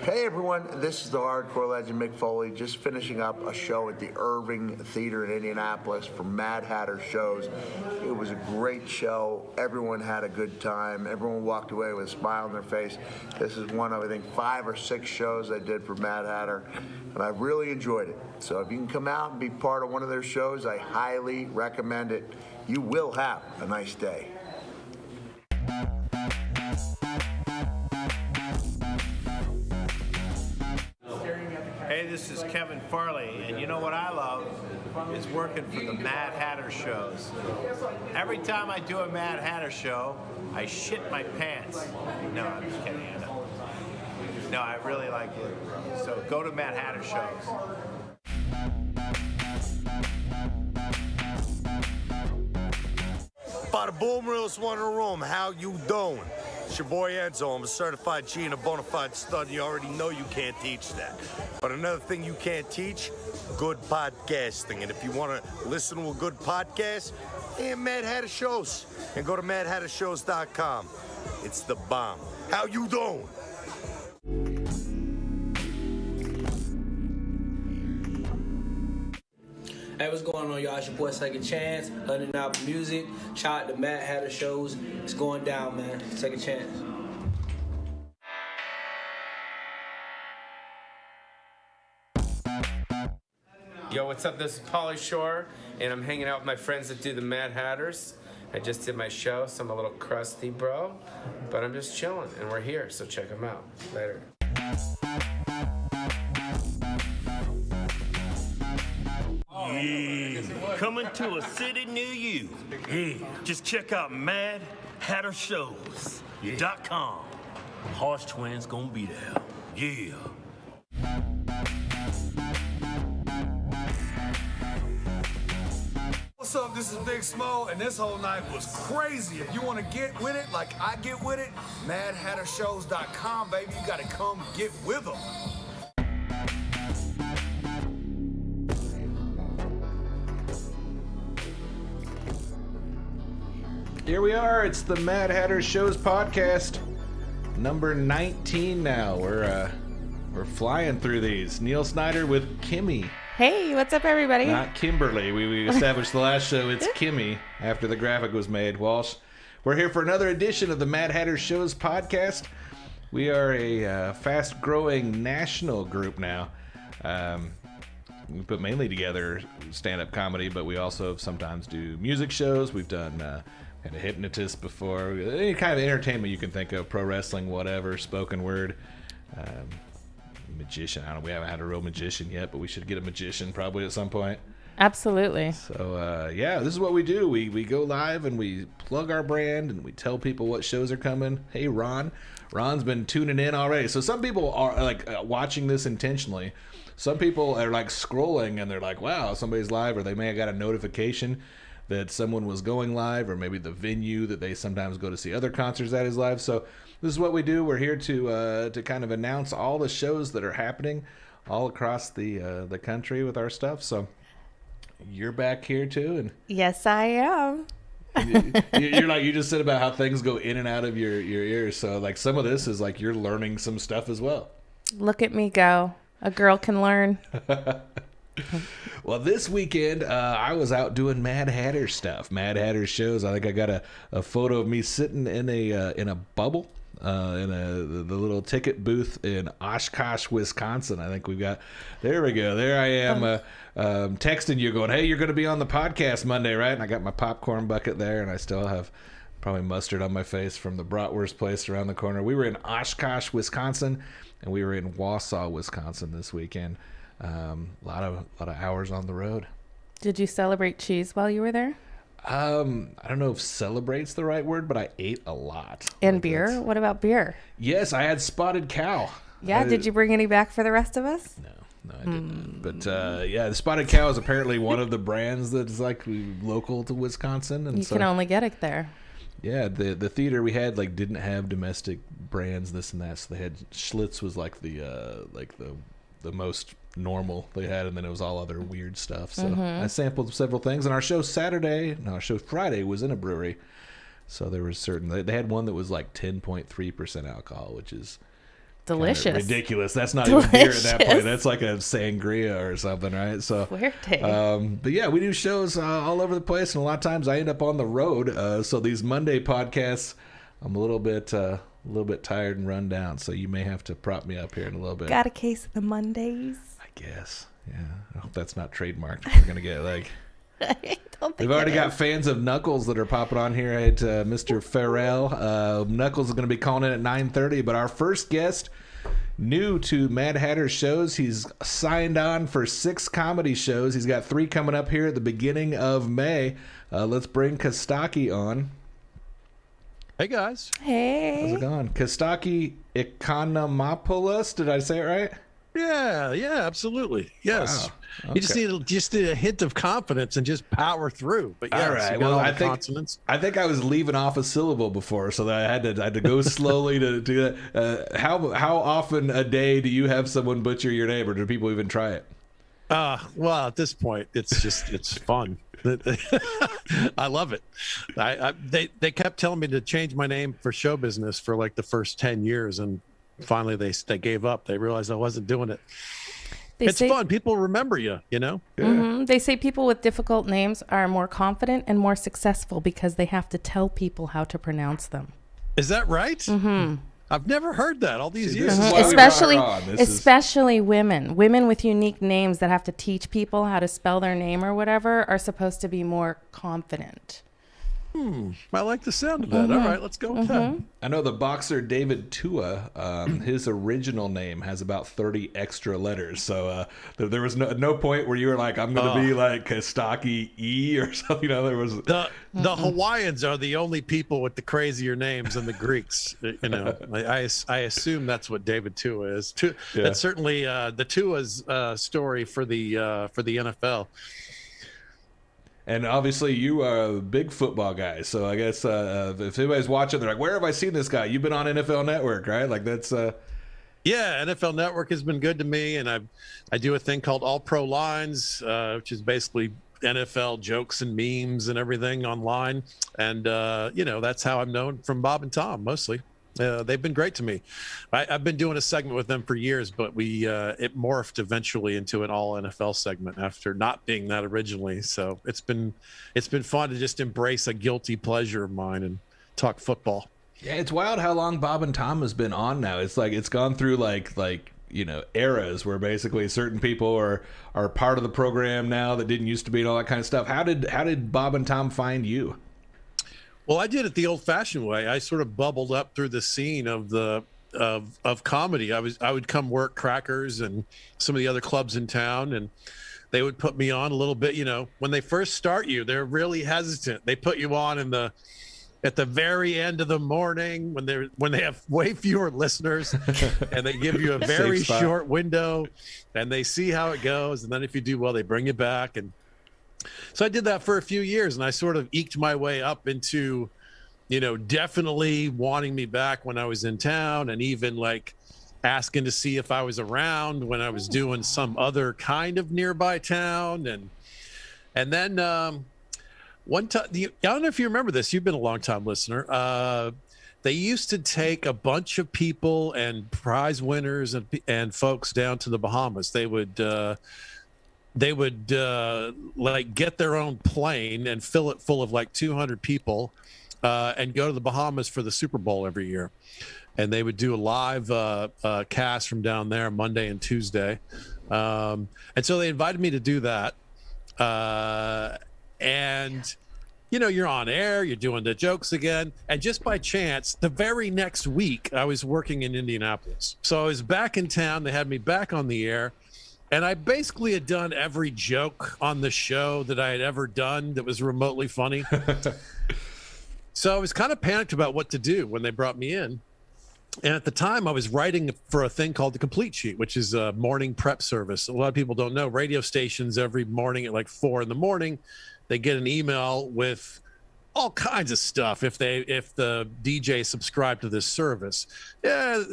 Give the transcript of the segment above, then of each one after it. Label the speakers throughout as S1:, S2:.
S1: Hey everyone, this is the hardcore legend Mick Foley, just finishing up a show at the Irving Theater in Indianapolis for Mad Hatter Shows. It was a great show. Everyone had a good time. Everyone walked away with a smile on their face. This is one of, I think, 5 or 6 shows I did for Mad Hatter, and I really enjoyed it. So if you can come out and be part of one of their shows, I highly recommend it. You will have a nice day.
S2: Hey, this is Kevin Farley, and you know what I love is working for the Mad Hatter shows. Every time I do a Mad Hatter show, I shit my pants. No, I'm just kidding. No, I really like it. So go to Mad Hatter shows.
S3: Bada boom, realest one in the room. How you doing? It's your boy Enzo. I'm a certified G and a bona fide stud. You already know you can't teach that. But another thing you can't teach, good podcasting. And if you want to listen to a good podcast, Mad Hatter Shows. And go to madhattershows.com. It's the bomb. How you doing?
S4: Hey, what's going on, y'all? It's your boy Second Chance, 100 album music. Shout out to Mad Hatter Shows. It's going down, man. Second Chance.
S5: Yo, what's up? This is Pauly Shore, and I'm hanging out with my friends that do the Mad Hatters. I just did my show, so I'm a little crusty, bro. But I'm just chilling, and we're here, so check them out. Later.
S3: Yeah, coming to a city near you. Yeah, just check out MadHatterShows.com. Horse Twins gonna be there. Yeah.
S6: What's up? This is Big Smo, and this whole night was crazy. If you want to get with it like I get with it, MadHatterShows.com, baby. You got to come get with them.
S7: Here we are. It's the Mad Hatter Shows podcast, number 19 now. We're flying through these. Neil Snyder with Kimmy.
S8: Hey, what's up, everybody?
S7: Not Kimberly. We established the last show. It's Kimmy after the graphic was made. Walsh. We're here for another edition of the Mad Hatter Shows podcast. We are a fast-growing national group now. We put mainly together stand-up comedy, but we also sometimes do music shows. We've done had a hypnotist before. Any kind of entertainment you can think of, pro wrestling, whatever, spoken word. Magician. I don't know. We haven't had a real magician yet, but we should get a magician probably at some point.
S8: Absolutely.
S7: So, yeah, this is what we do. We go live and we plug our brand and we tell people what shows are coming. Hey, Ron. Ron's been tuning in already. So some people are like watching this intentionally. Some people are like scrolling and they're like, wow, somebody's live, or they may have got a notification that someone was going live, or maybe the venue that they sometimes go to see other concerts at is live. So this is what we do. We're here to kind of announce all the shows that are happening all across the country with our stuff. So you're back here too, and
S8: yes, I am.
S7: you're like, you just said about how things go in and out of your ears. So like some of this is like you're learning some stuff as well.
S8: Look at me go. A girl can learn.
S7: Well, this weekend, I was out doing Mad Hatter stuff, Mad Hatter shows. I think I got a photo of me sitting in a bubble in the little ticket booth in Oshkosh, Wisconsin. I think we've got. There we go. There I am texting you, going, "Hey, you're going to be on the podcast Monday, right?" And I got my popcorn bucket there, and I still have probably mustard on my face from the bratwurst place around the corner. We were in Oshkosh, Wisconsin, and we were in Wausau, Wisconsin this weekend. A lot of hours on the road.
S8: Did you celebrate cheese while you were there?
S7: I don't know if "celebrate's" the right word, but I ate a lot.
S8: And beer? What about beer?
S7: Yes, I had Spotted Cow.
S8: Yeah, did you bring any back for the rest of us?
S7: No, I didn't. But yeah, the Spotted Cow is apparently one of the brands that's like local to Wisconsin, and
S8: you can only get it there.
S7: Yeah, the theater we had like didn't have domestic brands, this and that. So they had Schlitz was like the most normal they had, and then it was all other weird stuff. So I sampled several things, and our show Friday was in a brewery, so there was they had one that was like 10.3% alcohol, which is
S8: Delicious.
S7: Ridiculous. That's not even beer at that point.
S8: Delicious.
S7: That's like a sangria or something, right? So,
S8: Fuerte.
S7: but yeah, we do shows all over the place, and a lot of times I end up on the road. So these Monday podcasts, I'm a little bit tired and run down. So you may have to prop me up here in a little bit.
S8: Got a case of the Mondays.
S7: I guess. Yeah. I hope that's not trademarked. We're gonna get like.
S8: I don't think
S7: We've already
S8: it
S7: got
S8: is.
S7: fans of Knuckles that are popping on here at Mr. Farrell. Knuckles is going to be calling in at 9:30, but our first guest, new to Mad Hatter shows, he's signed on for 6 comedy shows. He's got 3 coming up here at the beginning of May. Let's bring Costaki on.
S9: Hey guys.
S8: Hey.
S7: How's it going? Costaki Economopoulos, did I say it right?
S9: Yeah, absolutely. Yes.
S7: Wow.
S9: You just need a hint of confidence and just power through. But yes,
S7: All right.
S9: you got
S7: Well,
S9: all
S7: I
S9: the
S7: think
S9: consonants.
S7: I was leaving off a syllable before, so that I had to go slowly to do that. How often a day do you have someone butcher your name, or do people even try it?
S9: Well, at this point, it's fun. I love it. They kept telling me to change my name for show business for like the first 10 years, and finally they gave up. They realized I wasn't doing it. It's fun. People remember you, you know?
S8: Mhm. They say people with difficult names are more confident and more successful because they have to tell people how to pronounce them.
S9: Is that right? Mm-hmm. I've never heard that all these years.
S7: This is why we brought her on.
S8: Especially women with unique names that have to teach people how to spell their name or whatever are supposed to be more confident.
S9: I like the sound of that. All right, let's go with that.
S7: I know the boxer David Tua, his original name has about 30 extra letters. So there was no point where you were like, I'm going to be like Costaki E or something. You know, there was
S9: The Hawaiians are the only people with the crazier names than the Greeks. You know, I assume that's what David Tua is. That's certainly the Tua's story for the NFL.
S7: And obviously, you are a big football guy. So I guess if anybody's watching, they're like, "Where have I seen this guy?" You've been on NFL Network, right? Like that's.
S9: Yeah, NFL Network has been good to me, and I do a thing called All Pro Lines, which is basically NFL jokes and memes and everything online. And you know, that's how I'm known from Bob and Tom mostly. They've been great to me. I've been doing a segment with them for years, but it morphed eventually into an all NFL segment after not being that originally. So it's been fun to just embrace a guilty pleasure of mine and talk football.
S7: Yeah, it's wild how long Bob and Tom has been on now. It's like it's gone through like you know, eras where basically certain people are part of the program now that didn't used to be and all that kind of stuff. How did Bob and Tom find you?
S9: Well, I did it the old-fashioned way. I sort of bubbled up through the scene of comedy. I would come work Crackers and some of the other clubs in town, and they would put me on a little bit. You know, when they first start you, they're really hesitant. They put you on at the very end of the morning when they have way fewer listeners, and they give you a very short window, and they see how it goes. And then if you do well, they bring you back. And so I did that for a few years, and I sort of eked my way up into, you know, definitely wanting me back when I was in town, and even like asking to see if I was around when I was doing some other kind of nearby town. And then one time, I don't know if you remember this, you've been a long time listener. They used to take a bunch of people and prize winners and folks down to the Bahamas. They would like get their own plane and fill it full of like 200 people and go to the Bahamas for the Super Bowl every year. And they would do a live cast from down there Monday and Tuesday. And so they invited me to do that. And, you know, you're on air, you're doing the jokes again. And just by chance, the very next week, I was working in Indianapolis. So I was back in town. They had me back on the air. And I basically had done every joke on the show that I had ever done that was remotely funny. So I was kind of panicked about what to do when they brought me in. And at the time, I was writing for a thing called the Complete Sheet, which is a morning prep service. A lot of people don't know. Radio stations every morning at like 4 in.the morning, they get an email with all kinds of stuff if the DJ subscribed to this service. Yeah,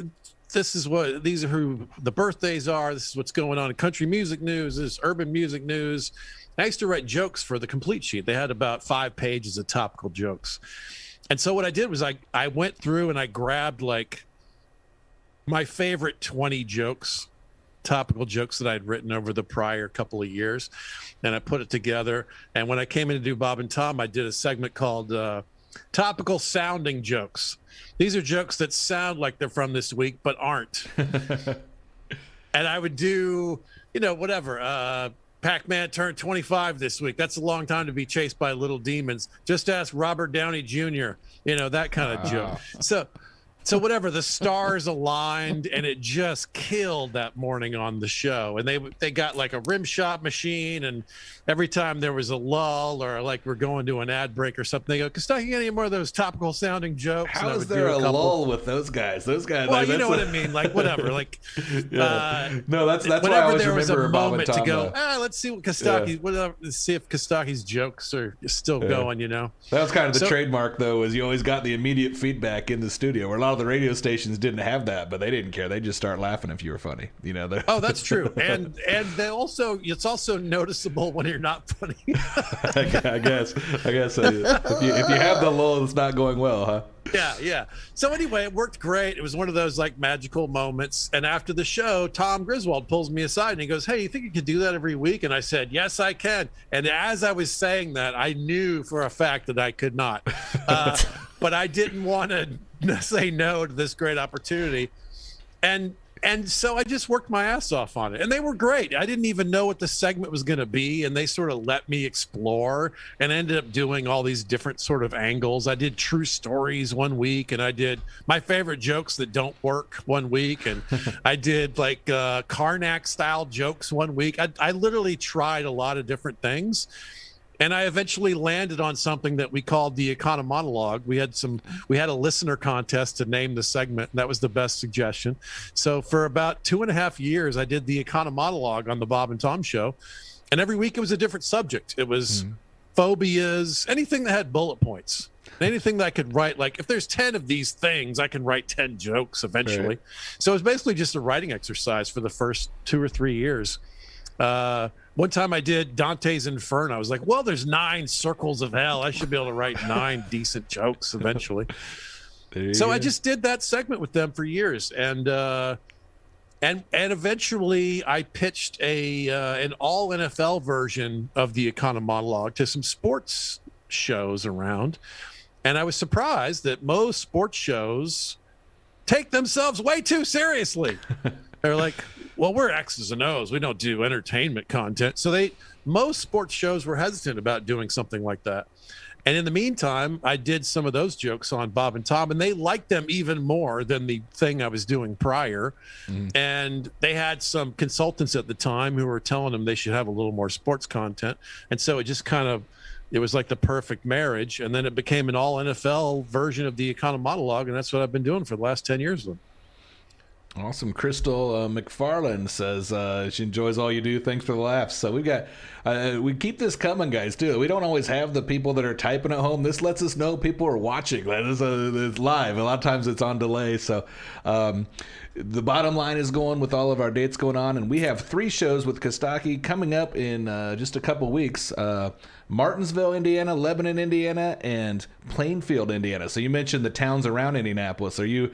S9: these are who the birthdays are. This is what's going on in country music news. This is urban music news. I used to write jokes for the Complete Sheet. They had about 5 pages of topical jokes. And so what I did was I went through and I grabbed like my favorite 20 jokes, topical jokes that I'd written over the prior couple of years, and I put it together. And when I came in to do Bob and Tom, I did a segment called Topical Sounding Jokes. These are jokes that sound like they're from this week, but aren't. And I would do, whatever. Pac-Man turned 25 this week. That's a long time to be chased by little demons. Just ask Robert Downey Jr., that kind of joke. So whatever, the stars aligned, and it just killed that morning on the show. And they got like a rim shot machine, and every time there was a lull or like we're going to an ad break or something, they go, Costaki, any more of those topical sounding jokes?
S7: How is there a lull with those guys? Those guys.
S9: Well, you know what I mean. Like whatever. Like
S7: no, that's why I always
S9: there was
S7: remember
S9: a
S7: Bob and
S9: moment
S7: Tom,
S9: to go. Let's see what Costaki. Let's see if Costaki's jokes are still going.
S7: That was kind of the trademark, though, is you always got the immediate feedback in the studio. Where a lot of the radio stations didn't have that, but they didn't care. They just start laughing if you were funny.
S9: Oh, that's true. And they also, it's also noticeable when you're not funny.
S7: I guess if you have the lull, it's not going well, huh?
S9: Yeah. So anyway, it worked great. It was one of those like magical moments. And after the show, Tom Griswold pulls me aside and he goes, "Hey, you think you could do that every week?" And I said, "Yes, I can." And as I was saying that, I knew for a fact that I could not. But I didn't want to say no to this great opportunity. And so I just worked my ass off on it. And they were great. I didn't even know what the segment was going to be. And they sort of let me explore and ended up doing all these different sort of angles. I did true stories one week, and I did my favorite jokes that don't work one week. And I did like Karnak style jokes one week. I literally tried a lot of different things. And I eventually landed on something that we called the Economopoulos. We had a listener contest to name the segment, and that was the best suggestion. So for about 2.5 years, I did the Economopoulos on the Bob and Tom show, and every week it was a different subject. It was phobias, anything that had bullet points, anything that I could write. Like if there's 10 of these things, I can write 10 jokes eventually. Right. So it was basically just a writing exercise for the first 2 or 3 years. One time I did Dante's Inferno. I was like, well, there's 9 circles of hell. I should be able to write 9 decent jokes eventually. So I just did that segment with them for years. And eventually I pitched an all NFL version of the Economopoulos to some sports shows around. And I was surprised that most sports shows take themselves way too seriously. They're like, well, we're X's and O's. We don't do entertainment content. So most sports shows were hesitant about doing something like that. And in the meantime, I did some of those jokes on Bob and Tom, and they liked them even more than the thing I was doing prior. And they had some consultants at the time who were telling them they should have a little more sports content. And so it just it was like the perfect marriage. And then it became an all NFL version of the Economopoulos, and that's what I've been doing for the last 10 years with them.
S7: Awesome. Crystal McFarland says she enjoys all you do. Thanks for the laughs. So we keep this coming, guys, too. We don't always have the people that are typing at home. This lets us know people are watching. It's live. A lot of times it's on delay. So the bottom line is going with all of our dates going on. And we have 3 shows with Costaki coming up in just a couple weeks. Martinsville, Indiana, Lebanon, Indiana, and Plainfield, Indiana. So you mentioned the towns around Indianapolis. Are you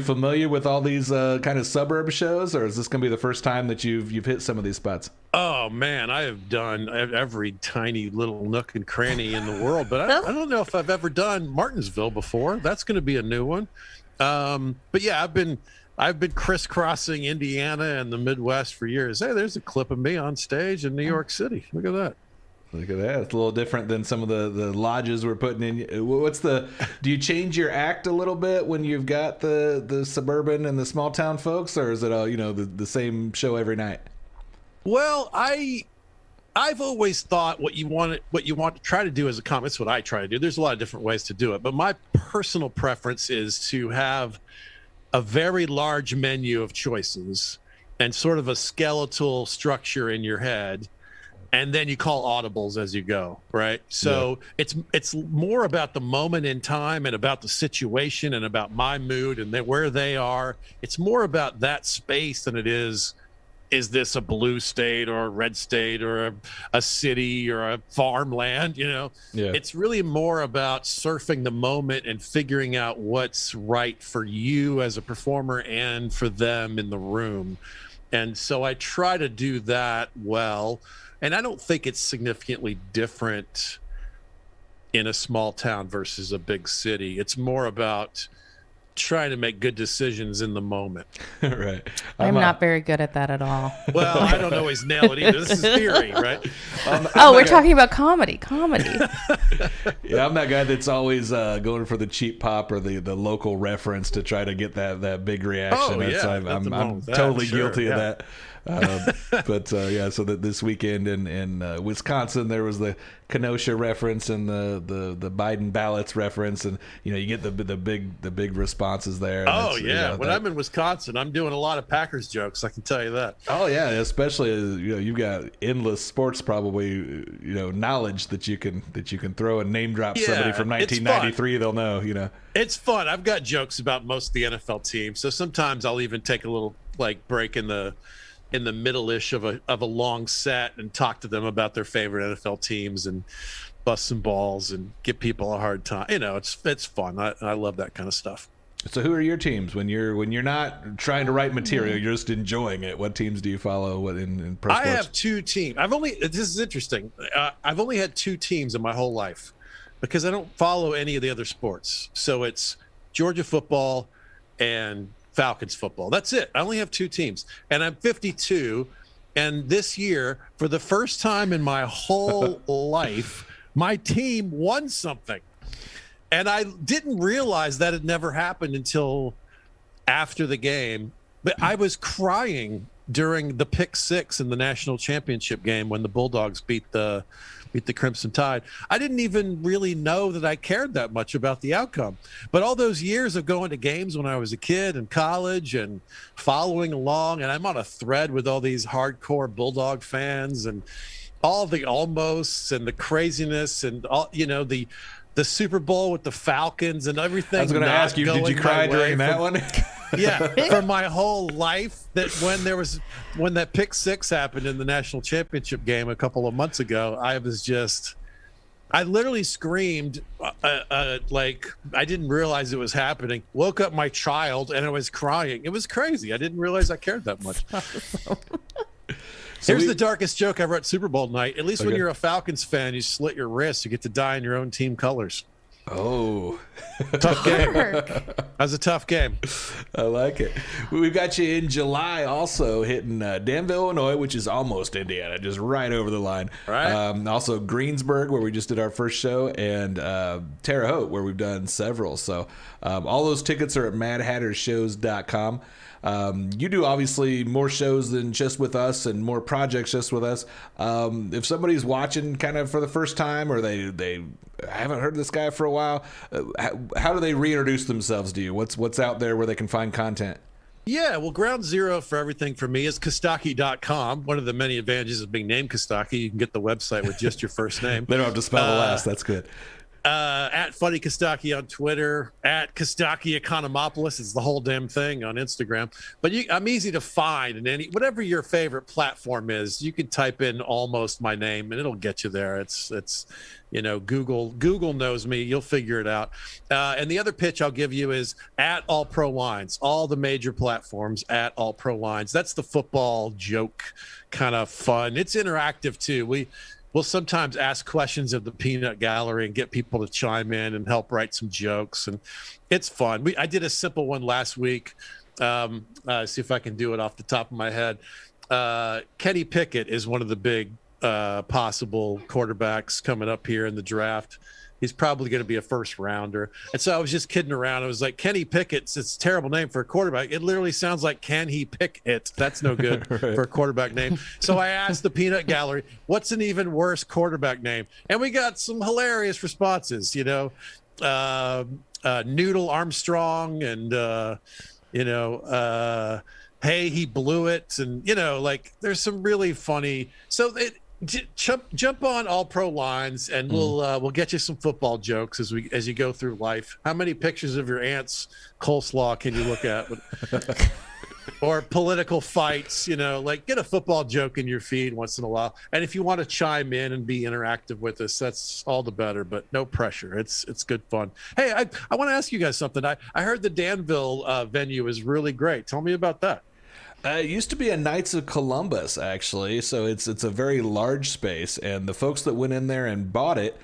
S7: familiar with all these kind of suburb shows, or is this going to be the first time that you've hit some of these spots?
S9: Oh man, I have done every tiny little nook and cranny in the world, but I don't know if I've ever done Martinsville before. That's going to be a new one. But yeah, I've been crisscrossing Indiana and the Midwest for years. Hey, there's a clip of me on stage in New York City. Look at that.
S7: Look at that. It's a little different than some of the lodges we're putting in. Do you change your act a little bit when you've got the suburban and the small town folks, or is it all, the same show every night?
S9: Well, I've always thought what you want to try to do as a comic. That's what I try to do. There's a lot of different ways to do it, but my personal preference is to have a very large menu of choices and sort of a skeletal structure in your head. And then you call audibles as you go, right? So it's more about the moment in time and about the situation and about my mood and where they are. It's more about that space than it is is this a blue state or a red state or a city or a farmland? It's really more about surfing the moment and figuring out what's right for you as a performer and for them in the room. And so I try to do that well. And I don't think it's significantly different in a small town versus a big city. It's more about trying to make good decisions in the moment.
S7: Right.
S8: I'm not very good at that at all.
S9: Well, I don't always nail it either. This is theory, right?
S8: We're talking about comedy.
S7: Yeah, I'm that guy that's always going for the cheap pop or the local reference to try to get that big reaction.
S9: Oh, yeah.
S7: I'm totally guilty of that. So that this weekend in Wisconsin, there was the Kenosha reference and the Biden ballots reference, and you get the big responses there.
S9: Oh yeah, when I'm in Wisconsin, I'm doing a lot of Packers jokes. I can tell you that.
S7: Oh yeah, especially you've got endless sports probably knowledge that you can throw and name drop somebody from 1993. They'll know.
S9: It's fun. I've got jokes about most of the NFL teams, so sometimes I'll even take a little break in the middle-ish of a long set and talk to them about their favorite NFL teams and bust some balls and give people a hard time. It's fun. I love that kind of stuff.
S7: So who are your teams when you're not trying to write material, you're just enjoying it? What teams do you follow? What in pro sports?
S9: I have two teams. This is interesting. I've only had two teams in my whole life because I don't follow any of the other sports. So it's Georgia football and Falcons football. That's it. I only have two teams, and I'm 52. And this year, for the first time in my whole life, my team won something. And I didn't realize that had never happened until after the game. But I was crying during the pick six in the national championship game when the Bulldogs beat the Crimson Tide. I didn't even really know that I cared that much about the outcome. But all those years of going to games when I was a kid in college and following along, and I'm on a thread with all these hardcore Bulldog fans and all the almosts and the craziness and all, the Super Bowl with the Falcons and everything.
S7: I was going to ask you, did you cry during that one?
S9: Yeah, for my whole life, that when that pick six happened in the national championship game a couple of months ago, I literally screamed like I didn't realize it was happening. Woke up my child and I was crying. It was crazy. I didn't realize I cared that much. Here's the darkest joke I wrote Super Bowl night. At least when you're a Falcons fan, you slit your wrist. You get to die in your own team colors.
S7: Oh,
S9: tough game. That was a tough game.
S7: I like it. We've got you in July also hitting Danville, Illinois, which is almost Indiana, just right over the line.
S9: Right.
S7: Also Greensburg, where we just did our first show, and Terre Haute, where we've done several. So all those tickets are at madhattershows.com. You do obviously more shows than just with us and more projects just with us. If somebody's watching kind of for the first time or they haven't heard this guy for a while, how do they reintroduce themselves to you? What's out there where they can find content?
S9: Yeah, well, ground zero for everything for me is Costaki.com. One of the many advantages of being named Costaki, you can get the website with just your first name.
S7: They don't have to spell the last. That's good.
S9: At Funny Costaki on Twitter, at Costaki Economopoulos is the whole damn thing on Instagram. But I'm easy to find, and whatever your favorite platform is, you can type in almost my name and it'll get you there. It's Google knows me. You'll figure it out. And the other pitch I'll give you is at All Pro Lines, all the major platforms at All Pro Lines. That's the football joke kind of fun. It's interactive too. We'll sometimes ask questions of the peanut gallery and get people to chime in and help write some jokes, and it's fun. I did a simple one last week. See if I can do it off the top of my head. Kenny Pickett is one of the big possible quarterbacks coming up here in the draft. He's probably going to be a first rounder. And so I was just kidding around. I was like, Kenny Pickett's, it's a terrible name for a quarterback. It literally sounds like, can he pick it? That's no good
S7: Right.
S9: for a quarterback name. So I asked the peanut gallery, what's an even worse quarterback name? And we got some hilarious responses, Noodle Armstrong and, hey, he blew it. And, there's some really funny. So jump on All Pro Lines, and we'll get you some football jokes as you go through life. How many pictures of your aunt's coleslaw can you look at? or political fights, like get a football joke in your feed once in a while. And if you want to chime in and be interactive with us, that's all the better, but no pressure. It's good fun. Hey, I want to ask you guys something. I heard the Danville venue is really great. Tell me about that.
S7: It used to be a Knights of Columbus, actually. So it's a very large space, and the folks that went in there and bought it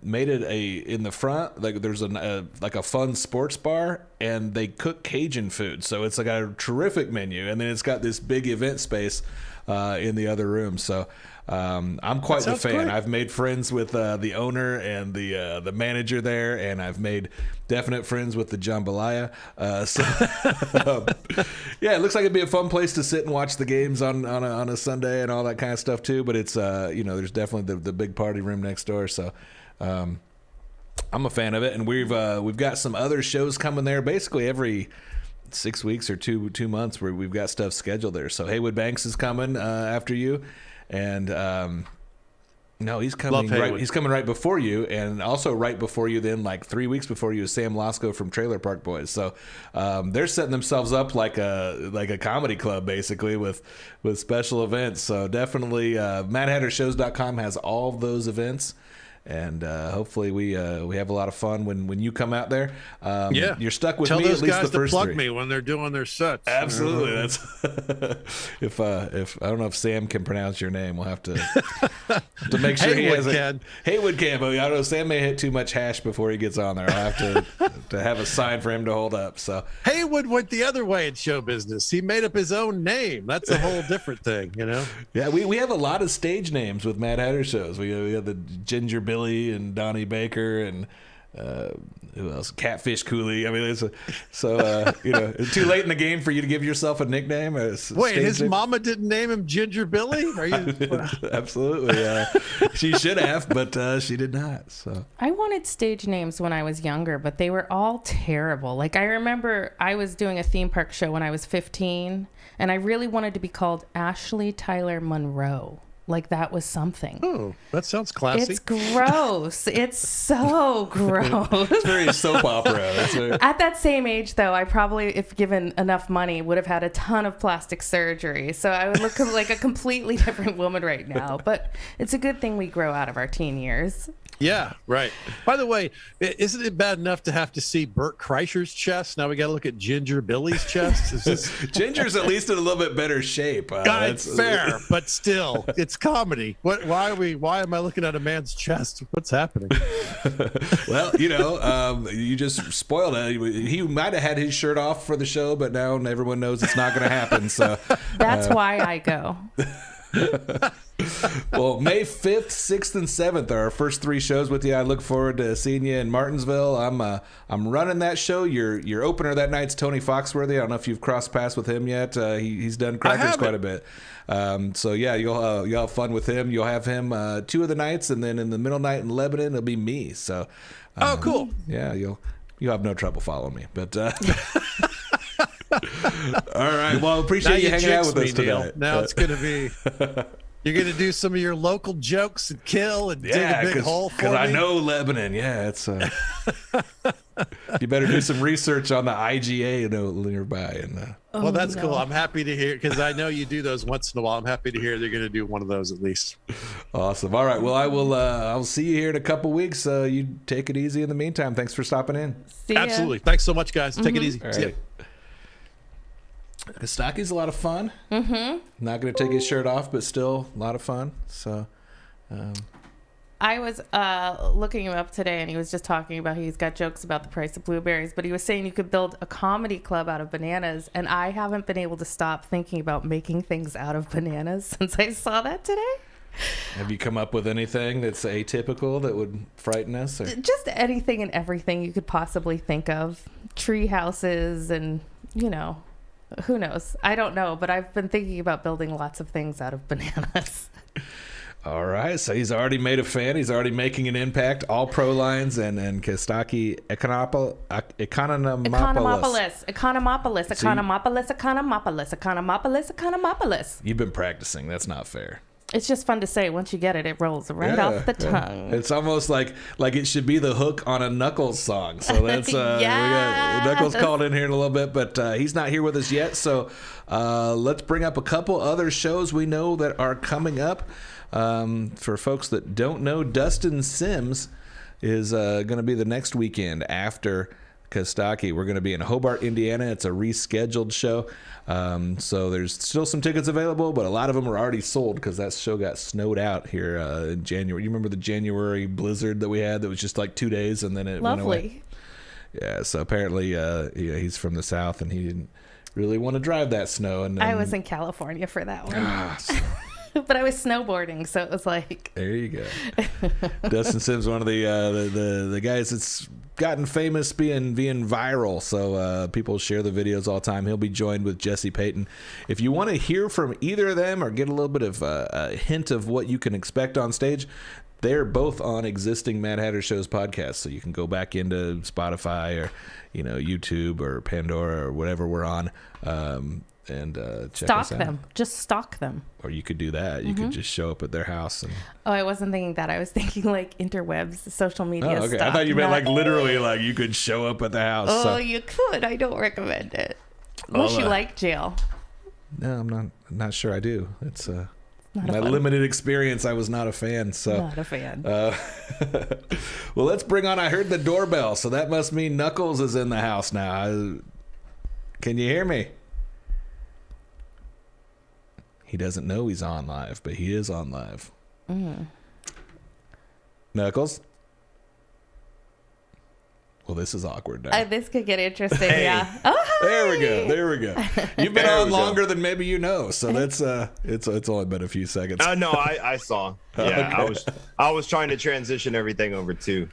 S7: made it in the front, like there's a fun sports bar, and they cook Cajun food. So it's like a terrific menu, and then it's got this big event space in the other room. So I'm quite the fan.
S9: Great.
S7: I've made friends with the owner and the manager there, and I've made definite friends with the jambalaya. Yeah, it looks like it'd be a fun place to sit and watch the games on a Sunday and all that kind of stuff too. But it's there's definitely the big party room next door. So I'm a fan of it, and we've got some other shows coming there basically every 6 weeks or two months where we've got stuff scheduled there. So Haywood Banks is coming after you, and no, he's coming right. He's coming right before you, and also right before you. Then, like 3 weeks before you, is Sam Lasco from Trailer Park Boys. So they're setting themselves up like a comedy club, basically with special events. So definitely, MadHatterShows.com has all of those events. And hopefully we have a lot of fun when you come out there. You're stuck with
S9: Tell
S7: me
S9: those
S7: at least
S9: guys
S7: the first
S9: to plug
S7: three.
S9: me when they're doing their sets.
S7: Absolutely, that's if I don't know if Sam can pronounce your name, we'll have to make sure he has it. Haywood can, but I don't know. Sam may hit too much hash before he gets on there. I'll have to have a sign for him to hold up. So
S9: Haywood went the other way in show business. He made up his own name. That's a whole different thing,
S7: Yeah, we have a lot of stage names with Mad Hatter shows. We have the Ginger Billy and Donnie Baker and who else? Catfish Cooley. I mean, it's too late in the game for you to give yourself a nickname.
S9: Wait, his mama didn't name him Ginger Billy? Are you?
S7: Absolutely. She should have, but she did not. So
S8: I wanted stage names when I was younger, but they were all terrible. Like, I remember I was doing a theme park show when I was 15, and I really wanted to be called Ashley Tyler Monroe. Like, that was something.
S9: Oh, that sounds classy.
S8: It's gross. It's so gross.
S7: It's very soap opera.
S8: At that same age, though, I probably, if given enough money, would have had a ton of plastic surgery. So I would look like a completely different woman right now. But it's a good thing we grow out of our teen years.
S9: Yeah, right. By the way, isn't it bad enough to have to see Bert Kreischer's chest? Now we got to look at Ginger Billy's chest.
S7: Ginger's at least in a little bit better shape.
S9: It's fair, but still, it's comedy. Why am I looking at a man's chest? What's happening?
S7: Well, you just spoiled it. He might have had his shirt off for the show, but now everyone knows it's not going to happen. So
S8: that's why I go.
S7: Well, May 5th, 6th, and 7th are our first three shows with you. I look forward to seeing you in Martinsville. I'm running that show. Your opener that night's Tony Foxworthy. I don't know if you've crossed paths with him yet. He's done Crackers quite a bit. So yeah, you'll have fun with him. You'll have him 2 of the nights, and then in the middle night in Lebanon, it'll be me. So
S9: oh, cool.
S7: Yeah, you'll have no trouble following me. But all right. Well, appreciate you hanging out with us tonight.
S9: Now it's going to be. You're going to do some of your local jokes and kill and dig a big hole for me?
S7: Because I know Lebanon. Yeah, it's. You better do some research on the IGA nearby. And
S9: well, that's cool. I'm happy to hear, because I know you do those once in a while. I'm happy to hear they're going to do one of those at least.
S7: Awesome. All right. Well, I'll see you here in a couple weeks. You take it easy in the meantime. Thanks for stopping in.
S8: See ya.
S9: Absolutely. Thanks so much, guys. Take it easy.
S7: All
S9: See ya.
S7: right. Costaki's a lot of fun. Mm-hmm. Not going to take his shirt off, but still a lot of fun. So,
S8: I was looking him up today, and he was just talking about he's got jokes about the price of blueberries, but he was saying you could build a comedy club out of bananas, and I haven't been able to stop thinking about making things out of bananas since I saw that today.
S7: Have you come up with anything that's atypical that would frighten us? Or?
S8: Just anything and everything you could possibly think of. Tree houses and, who knows? I don't know, but I've been thinking about building lots of things out of bananas.
S7: All right, so he's already made a fan. He's already making an impact. All pro lines and Costaki Economopoulos. You've been practicing. That's not fair.
S8: It's just fun to say. Once you get it, it rolls right off the tongue.
S7: It's almost like it should be the hook on a Knuckles song. So that's we got Knuckles called in here in a little bit, but he's not here with us yet. So let's bring up a couple other shows we know that are coming up. For folks that don't know, Dustin Sims is going to be the next weekend after Costaki. We're going to be in Hobart, Indiana. It's a rescheduled show. So there's still some tickets available, but a lot of them are already sold because that show got snowed out here in January. You remember the January blizzard that we had that was just like 2 days and then it went away? Yeah, so apparently he's from the South and he didn't really want to drive that snow. And
S8: I was in California for that one. But I was snowboarding, so it was like...
S7: There you go. Dustin Sims, one of the guys that's gotten famous being viral, so people share the videos all the time. He'll be joined with Jesse Payton. If you want to hear from either of them or get a little bit of a hint of what you can expect on stage, they're both on existing Mad Hatter Shows podcasts, so you can go back into Spotify or YouTube or Pandora or whatever we're on. And check us out.
S8: Them. Just stalk them.
S7: Or you could do that. You could just show up at their house. And...
S8: Oh, I wasn't thinking that. I was thinking like interwebs, social media stuff.
S7: I thought you meant like literally like you could show up at the house.
S8: Oh, you could. I don't recommend it. Unless you like jail.
S7: No, I'm not sure I do. It's
S8: my
S7: limited experience. I was not a fan. So
S8: not a fan.
S7: Well, let's bring on. I heard the doorbell, so that must mean Knuckles is in the house now. Can you hear me? He doesn't know he's on live, but he is on live. Knuckles? Well, this is awkward now.
S8: This could get interesting, yeah. Oh, hi.
S7: There we go. You've been on longer than maybe you know, so that's it's only been a few seconds.
S10: No, I saw. Yeah, okay. I was trying to transition everything over too.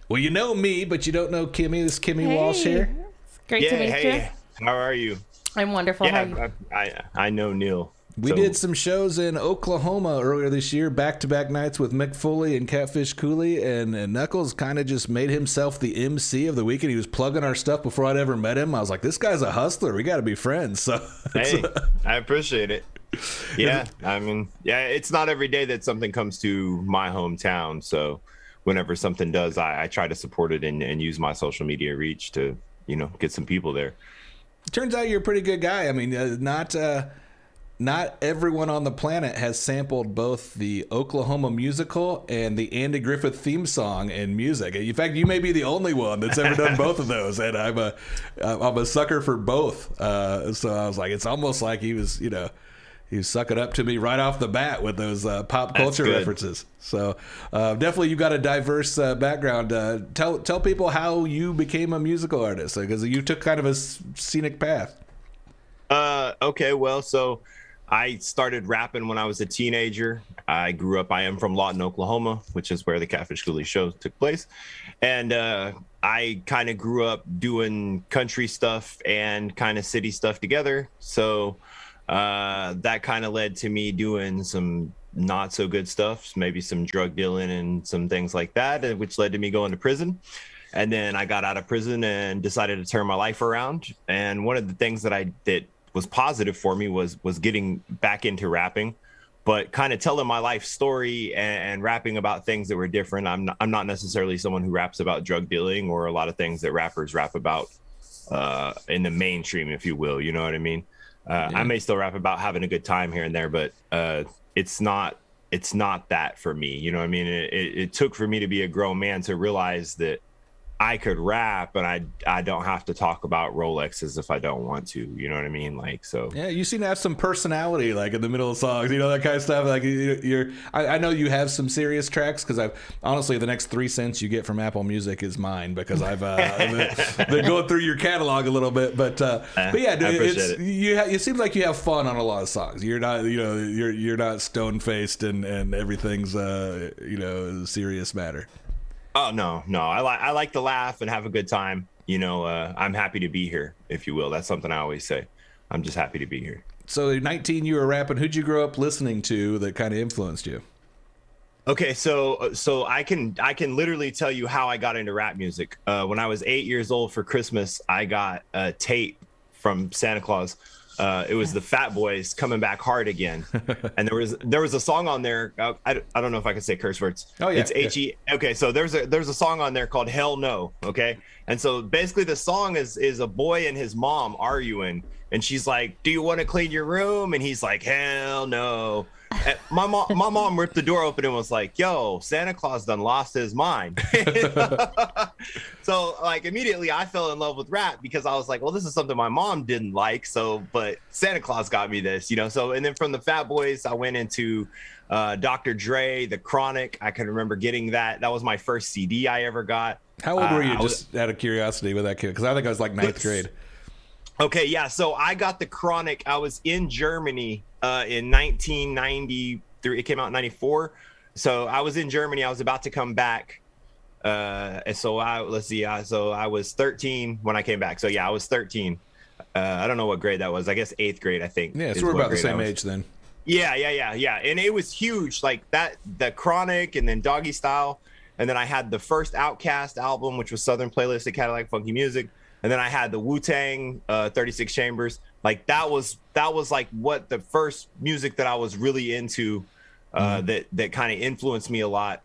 S7: Well, you know me, but you don't know Kimmy. This is Kimmy Walsh here.
S8: It's great to meet you.
S10: How are you?
S8: I'm wonderful.
S10: Yeah, I know Neil.
S7: We did some shows in Oklahoma earlier this year, back-to-back nights with Mick Foley and Catfish Cooley, and Knuckles kind of just made himself the MC of the weekend. He was plugging our stuff before I'd ever met him. I was like, this guy's a hustler. We got to be friends. So,
S10: hey, I appreciate it. Yeah, I mean, it's not every day that something comes to my hometown. So whenever something does, I try to support it and use my social media reach to, get some people there.
S7: Turns out you're a pretty good guy. I mean, not everyone on the planet has sampled both the Oklahoma musical and the Andy Griffith theme song in music. In fact, you may be the only one that's ever done both of those, and I'm a sucker for both. So I was like, it's almost like he was sucking up to me right off the bat with those pop culture references. So definitely you've got a diverse background. Tell people how you became a musical artist, because you took kind of a scenic path.
S10: Okay, well, so I started rapping when I was a teenager. I am from Lawton, Oklahoma, which is where the Catfish Cooley show took place. And I kind of grew up doing country stuff and kind of city stuff together. So that kind of led to me doing some not so good stuff, maybe some drug dealing and some things like that, which led to me going to prison. And then I got out of prison and decided to turn my life around. And one of the things that was positive for me was getting back into rapping, but kind of telling my life story and rapping about things that were different. I'm not necessarily someone who raps about drug dealing or a lot of things that rappers rap about in the mainstream, if you will. You know what I mean? I may still rap about having a good time here and there, but it's not that for me. You know what I mean? It took for me to be a grown man to realize that I could rap, and I don't have to talk about Rolexes if I don't want to. You know what I mean? Like, so. Yeah,
S7: you seem to have some personality, like in the middle of songs. That kind of stuff. Like I know you have some serious tracks, because honestly, the next 3 cents you get from Apple Music is mine, because I've been going through your catalog a little bit. But yeah, dude, it seems like you have fun on a lot of songs. You're not, you're not stone faced and everything's serious matter.
S10: Oh, no. I like to laugh and have a good time. I'm happy to be here, if you will. That's something I always say. I'm just happy to be here.
S7: So at 19, you were rapping. Who'd you grow up listening to that kind of influenced you?
S10: Okay, so I can literally tell you how I got into rap music. When I was 8 years old for Christmas, I got a tape from Santa Claus It was the Fat Boys Coming Back Hard Again, and there was a song on there. I don't know if I can say curse words.
S7: Oh yeah,
S10: it's H-E. Okay, so there's a song on there called Hell No. Okay, and so basically the song is a boy and his mom arguing, and she's like, "Do you want to clean your room?" And he's like, "Hell no." And my mom ripped the door open and was like, "Yo, Santa Claus done lost his mind." So like immediately I fell in love with rap because I was like, well, this is something my mom didn't like. So, but Santa Claus got me this, So, and then from the Fat Boys, I went into Dr. Dre, The Chronic. I can remember getting that. That was my first CD I ever got.
S7: How old were you, just out of curiosity, with that kid? Because I think I was like ninth grade.
S10: Okay, yeah. So I got The Chronic. I was in Germany in 1993. It came out in 94. So I was in Germany. I was about to come back. And so I was 13 when I came back. So yeah, I was 13. I don't know what grade that was. I guess 8th grade, I think.
S7: Yeah, so we're about the same age then.
S10: Yeah. And it was huge. Like that, The Chronic, and then Doggy Style. And then I had the first Outkast album, which was Southern Playlist at Cadillac Funky Music. And then I had the Wu-Tang 36 Chambers. Like that was like what the first music that I was really into that kind of influenced me a lot.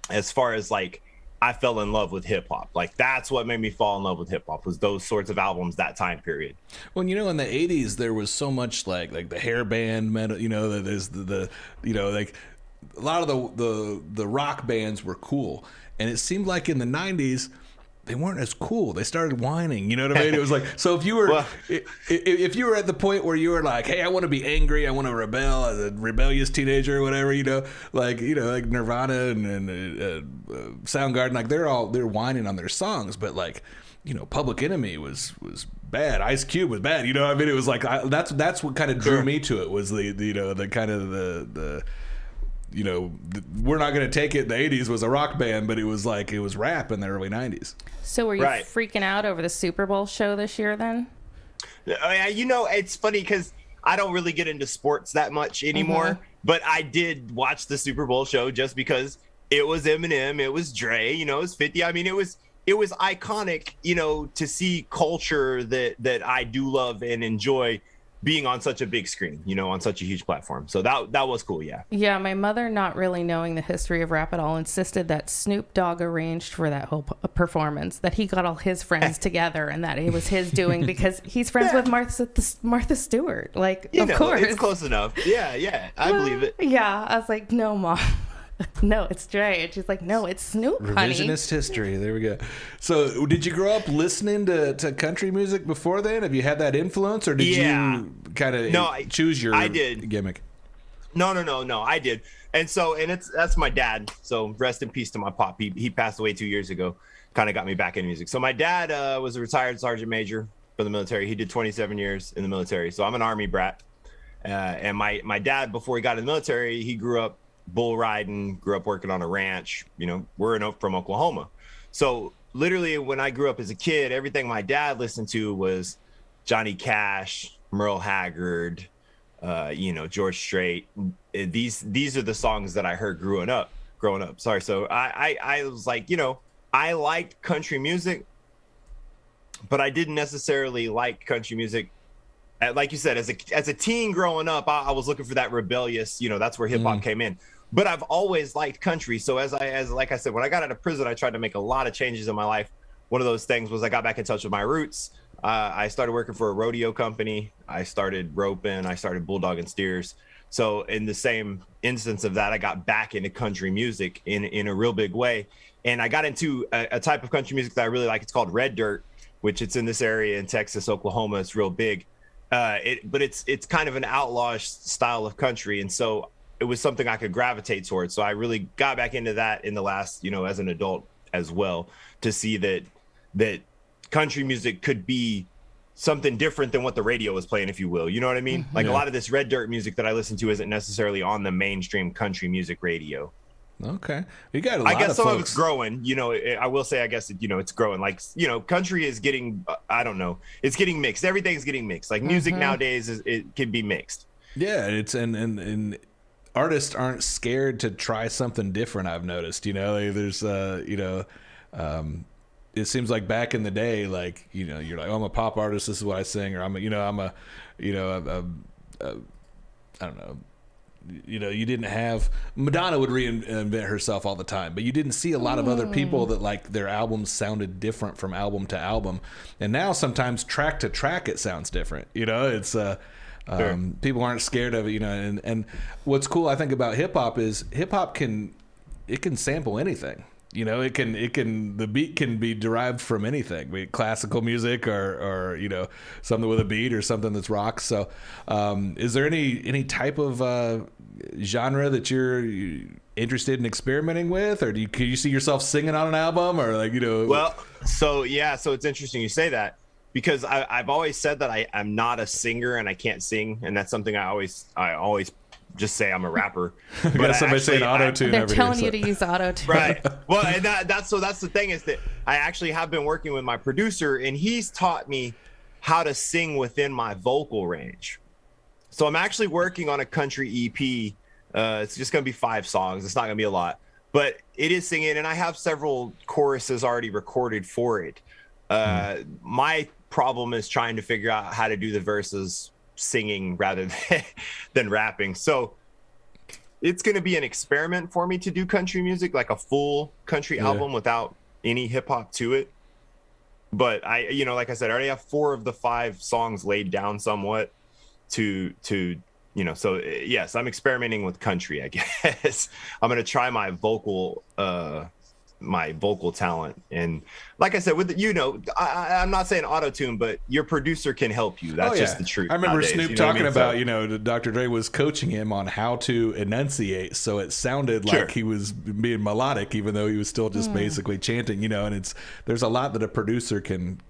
S10: As far as like, I fell in love with hip hop. Like that's what made me fall in love with hip hop, was those sorts of albums, that time period.
S7: Well, in the 80s, there was so much like the hair band metal, there's the like a lot of the rock bands were cool. And it seemed like in the 90s, they weren't as cool. They started whining. You know what I mean? It was like, so if you were if you were at the point where you were like, hey, I want to be angry, I want to rebel as a rebellious teenager or whatever, like Nirvana and Soundgarden, like they're whining on their songs, but like, Public Enemy was bad. Ice Cube was bad. It was like that's what kind of drew me to it, was the kind of the we're not going to take it. The 80s was a rock band, but it was rap in the early 90s.
S8: So were you freaking out over the Super Bowl show this year then?
S10: It's funny because I don't really get into sports that much anymore, but I did watch the Super Bowl show just because it was Eminem, it was Dre, it was 50. I mean, it was iconic, to see culture that I do love and enjoy being on such a big screen, on such a huge platform. So that was cool, yeah.
S8: Yeah, my mother, not really knowing the history of rap at all, insisted that Snoop Dogg arranged for that whole performance, that he got all his friends together and that it was his doing because he's friends with Martha Stewart. Like, of course.
S10: It's close enough. Yeah, I believe it.
S8: Yeah, I was like, no, Mom. No, it's Dre. And she's like, no, it's Snoop, honey.
S7: Revisionist history. There we go. So did you grow up listening to country music before then? Have you had that influence, or did you kind of choose your gimmick?
S10: No, I did. And that's my dad. So rest in peace to my pop. He passed away 2 years ago. Kind of got me back into music. So my dad was a retired sergeant major for the military. He did 27 years in the military. So I'm an Army brat. And my dad, before he got in the military, he grew up bull riding, grew up working on a ranch. We're from Oklahoma. So literally when I grew up as a kid, everything my dad listened to was Johnny Cash, Merle Haggard, George Strait. These are the songs that I heard growing up. Sorry. So I was like, I liked country music, but I didn't necessarily like country music. Like you said, as a teen growing up, I was looking for that rebellious, that's where hip hop came in. But I've always liked country. So like I said, when I got out of prison, I tried to make a lot of changes in my life. One of those things was I got back in touch with my roots. I started working for a rodeo company. I started roping. I started bulldogging steers. So in the same instance of that, I got back into country music in a real big way. And I got into a type of country music that I really like. It's called red dirt, which it's in this area in Texas, Oklahoma. It's real big. But it's kind of an outlaw style of country. And so it was something I could gravitate towards. So I really got back into that in the last, as an adult as well, to see that country music could be something different than what the radio was playing, if you will. You know what I mean? Like a lot of this red dirt music that I listen to isn't necessarily on the mainstream country music radio.
S7: Okay. You got a lot
S10: I guess
S7: of
S10: some
S7: folks.
S10: of it's growing, I will say, I guess, it's growing. Like, country is getting, I don't know, it's getting mixed. Everything's getting mixed. Like music nowadays, it can be mixed.
S7: Yeah. It's, and artists aren't scared to try something different. I've noticed, there's, it seems like back in the day, like, you know, you're like, oh, I'm a pop artist, this is what I sing, or I'm a, you know, I don't know. You know, you didn't have Madonna would reinvent herself all the time, but you didn't see a lot of other people that like their albums sounded different from album to album. And now sometimes track to track it sounds different. You know, it's sure. People aren't scared of it. You know, and what's cool I think about hip hop is hip hop can sample anything. You know, the beat can be derived from anything, be it classical music or you know, something with a beat or something that's rock. So, is there any type of genre that you're interested in experimenting with, or can you see yourself singing on an album, or like, you know?
S10: Well, so it's interesting you say that, because I've always said that I'm not a singer and I can't sing, and that's something I always just say I'm a rapper.
S7: But somebody saying auto-tune.
S8: They're telling you to use auto-tune.
S10: Right. Well, and that's the thing is that I actually have been working with my producer, and he's taught me how to sing within my vocal range. So I'm actually working on a country EP. It's just going to be 5 songs. It's not going to be a lot, but it is singing, and I have several choruses already recorded for it. My problem is trying to figure out how to do the verses singing rather than rapping. So it's going to be an experiment for me to do country music, like a full country album without any hip hop to it. But I, you know, like I said, I already have 4 of the 5 songs laid down somewhat to, you know, so yes, I'm experimenting with country, I guess. I'm going to try my vocal talent. And like I said, with you know, I'm not saying auto-tune, but your producer can help you. That's just the truth.
S7: I remember
S10: nowadays,
S7: Snoop talking about, you know, Dr. Dre was coaching him on how to enunciate, so it sounded like he was being melodic, even though he was still just basically chanting, you know. And there's a lot that a producer can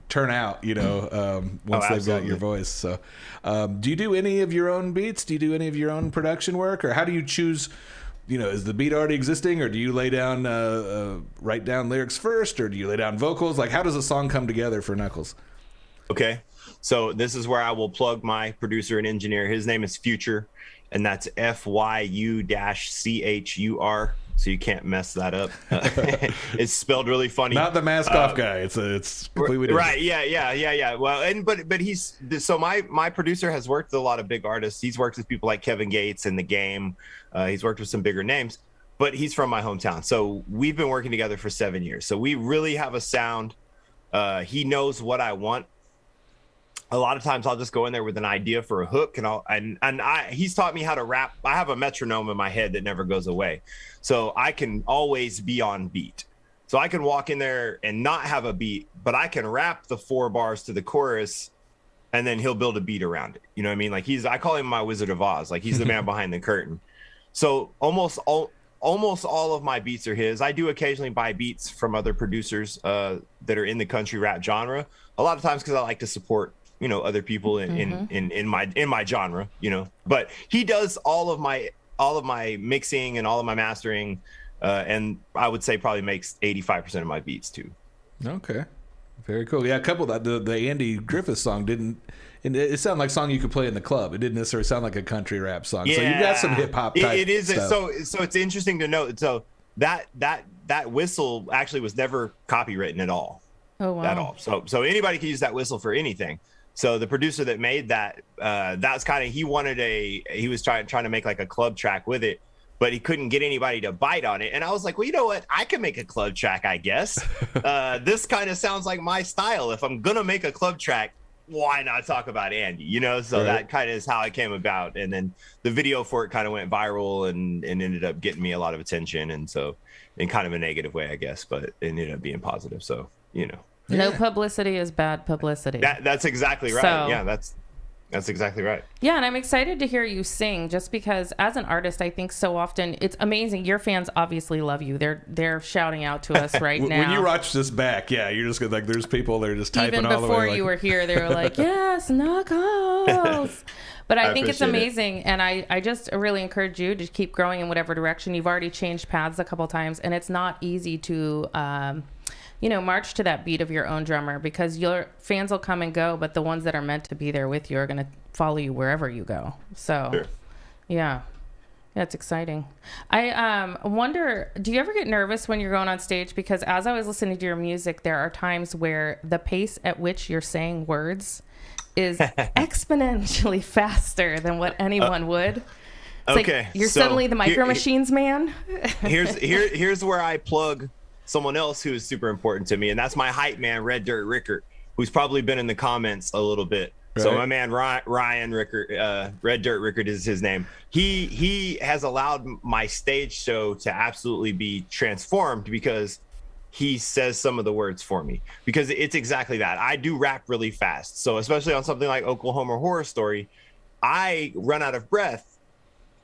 S7: turn out, you know, once they've got your voice. So do you do any of your own beats? Do you do any of your own production work, or how do you choose? You know, is the beat already existing, or do you lay down, write down lyrics first, or do you lay down vocals? Like, how does a song come together for Knuckles?
S10: Okay, so this is where I will plug my producer and engineer. His name is Future, and that's FYU-CHUR. So you can't mess that up. It's spelled really funny.
S7: Not the mask off guy. It's completely different.
S10: Right. Yeah. Well, but he's so my producer has worked with a lot of big artists. He's worked with people like Kevin Gates and The Game. He's worked with some bigger names, but he's from my hometown. So we've been working together for 7 years. So we really have a sound. He knows what I want. A lot of times I'll just go in there with an idea for a hook, and he's taught me how to rap. I have a metronome in my head that never goes away. So I can always be on beat. So I can walk in there and not have a beat, but I can rap the 4 bars to the chorus, and then he'll build a beat around it. You know what I mean? Like I call him my Wizard of Oz. Like he's the man behind the curtain. So almost all of my beats are his. I do occasionally buy beats from other producers that are in the country rap genre. A lot of times because I like to support, you know, other people in my genre, you know. But he does all of my mixing and all of my mastering, and I would say probably makes 85% of my beats too.
S7: Okay, very cool. Yeah, a couple of the Andy Griffith song didn't. And it sounded like a song you could play in the club. It didn't necessarily sound like a country rap song. Yeah, so you got some hip hop type
S10: it is
S7: stuff.
S10: So it's interesting to note. So that whistle actually was never copywritten at all.
S8: Oh wow.
S10: At all. So anybody can use that whistle for anything. So the producer that made that, that's kind of, he was trying to make like a club track with it, but he couldn't get anybody to bite on it. And I was like, well, you know what? I can make a club track, I guess. This kind of sounds like my style. If I'm going to make a club track, why not talk about Andy, you know? So that kind of is how it came about. And then the video for it kind of went viral and ended up getting me a lot of attention. And so in kind of a negative way, I guess, but it ended up being positive. So, you know.
S8: No publicity is bad publicity.
S10: That's exactly right.
S8: So,
S10: yeah, that's exactly right.
S8: Yeah, and I'm excited to hear you sing, just because as an artist, I think so often it's amazing. Your fans obviously love you. They're shouting out to us right now.
S7: When you watch this back, yeah, you're just like, there's people that are just typing all the way.
S8: Even before you were here, they were like, yes, Knuckles. But I think it's amazing, and I just really encourage you to keep growing in whatever direction. You've already changed paths a couple times, and it's not easy to march to that beat of your own drummer, because your fans will come and go, but the ones that are meant to be there with you are going to follow you wherever you go. So, yeah, That's exciting. I wonder, do you ever get nervous when you're going on stage? Because as I was listening to your music, there are times where the pace at which you're saying words is exponentially faster than what anyone would. It's
S10: okay,
S8: like you're
S10: so
S8: suddenly the Micro Machines man.
S10: here's where I plug someone else who is super important to me, and that's my hype man, Red Dirt Rickert, who's probably been in the comments a little bit. Right. So my man Ryan Rickert, Red Dirt Rickert is his name. He has allowed my stage show to absolutely be transformed because he says some of the words for me, because it's exactly that. I do rap really fast. So especially on something like Oklahoma Horror Story, I run out of breath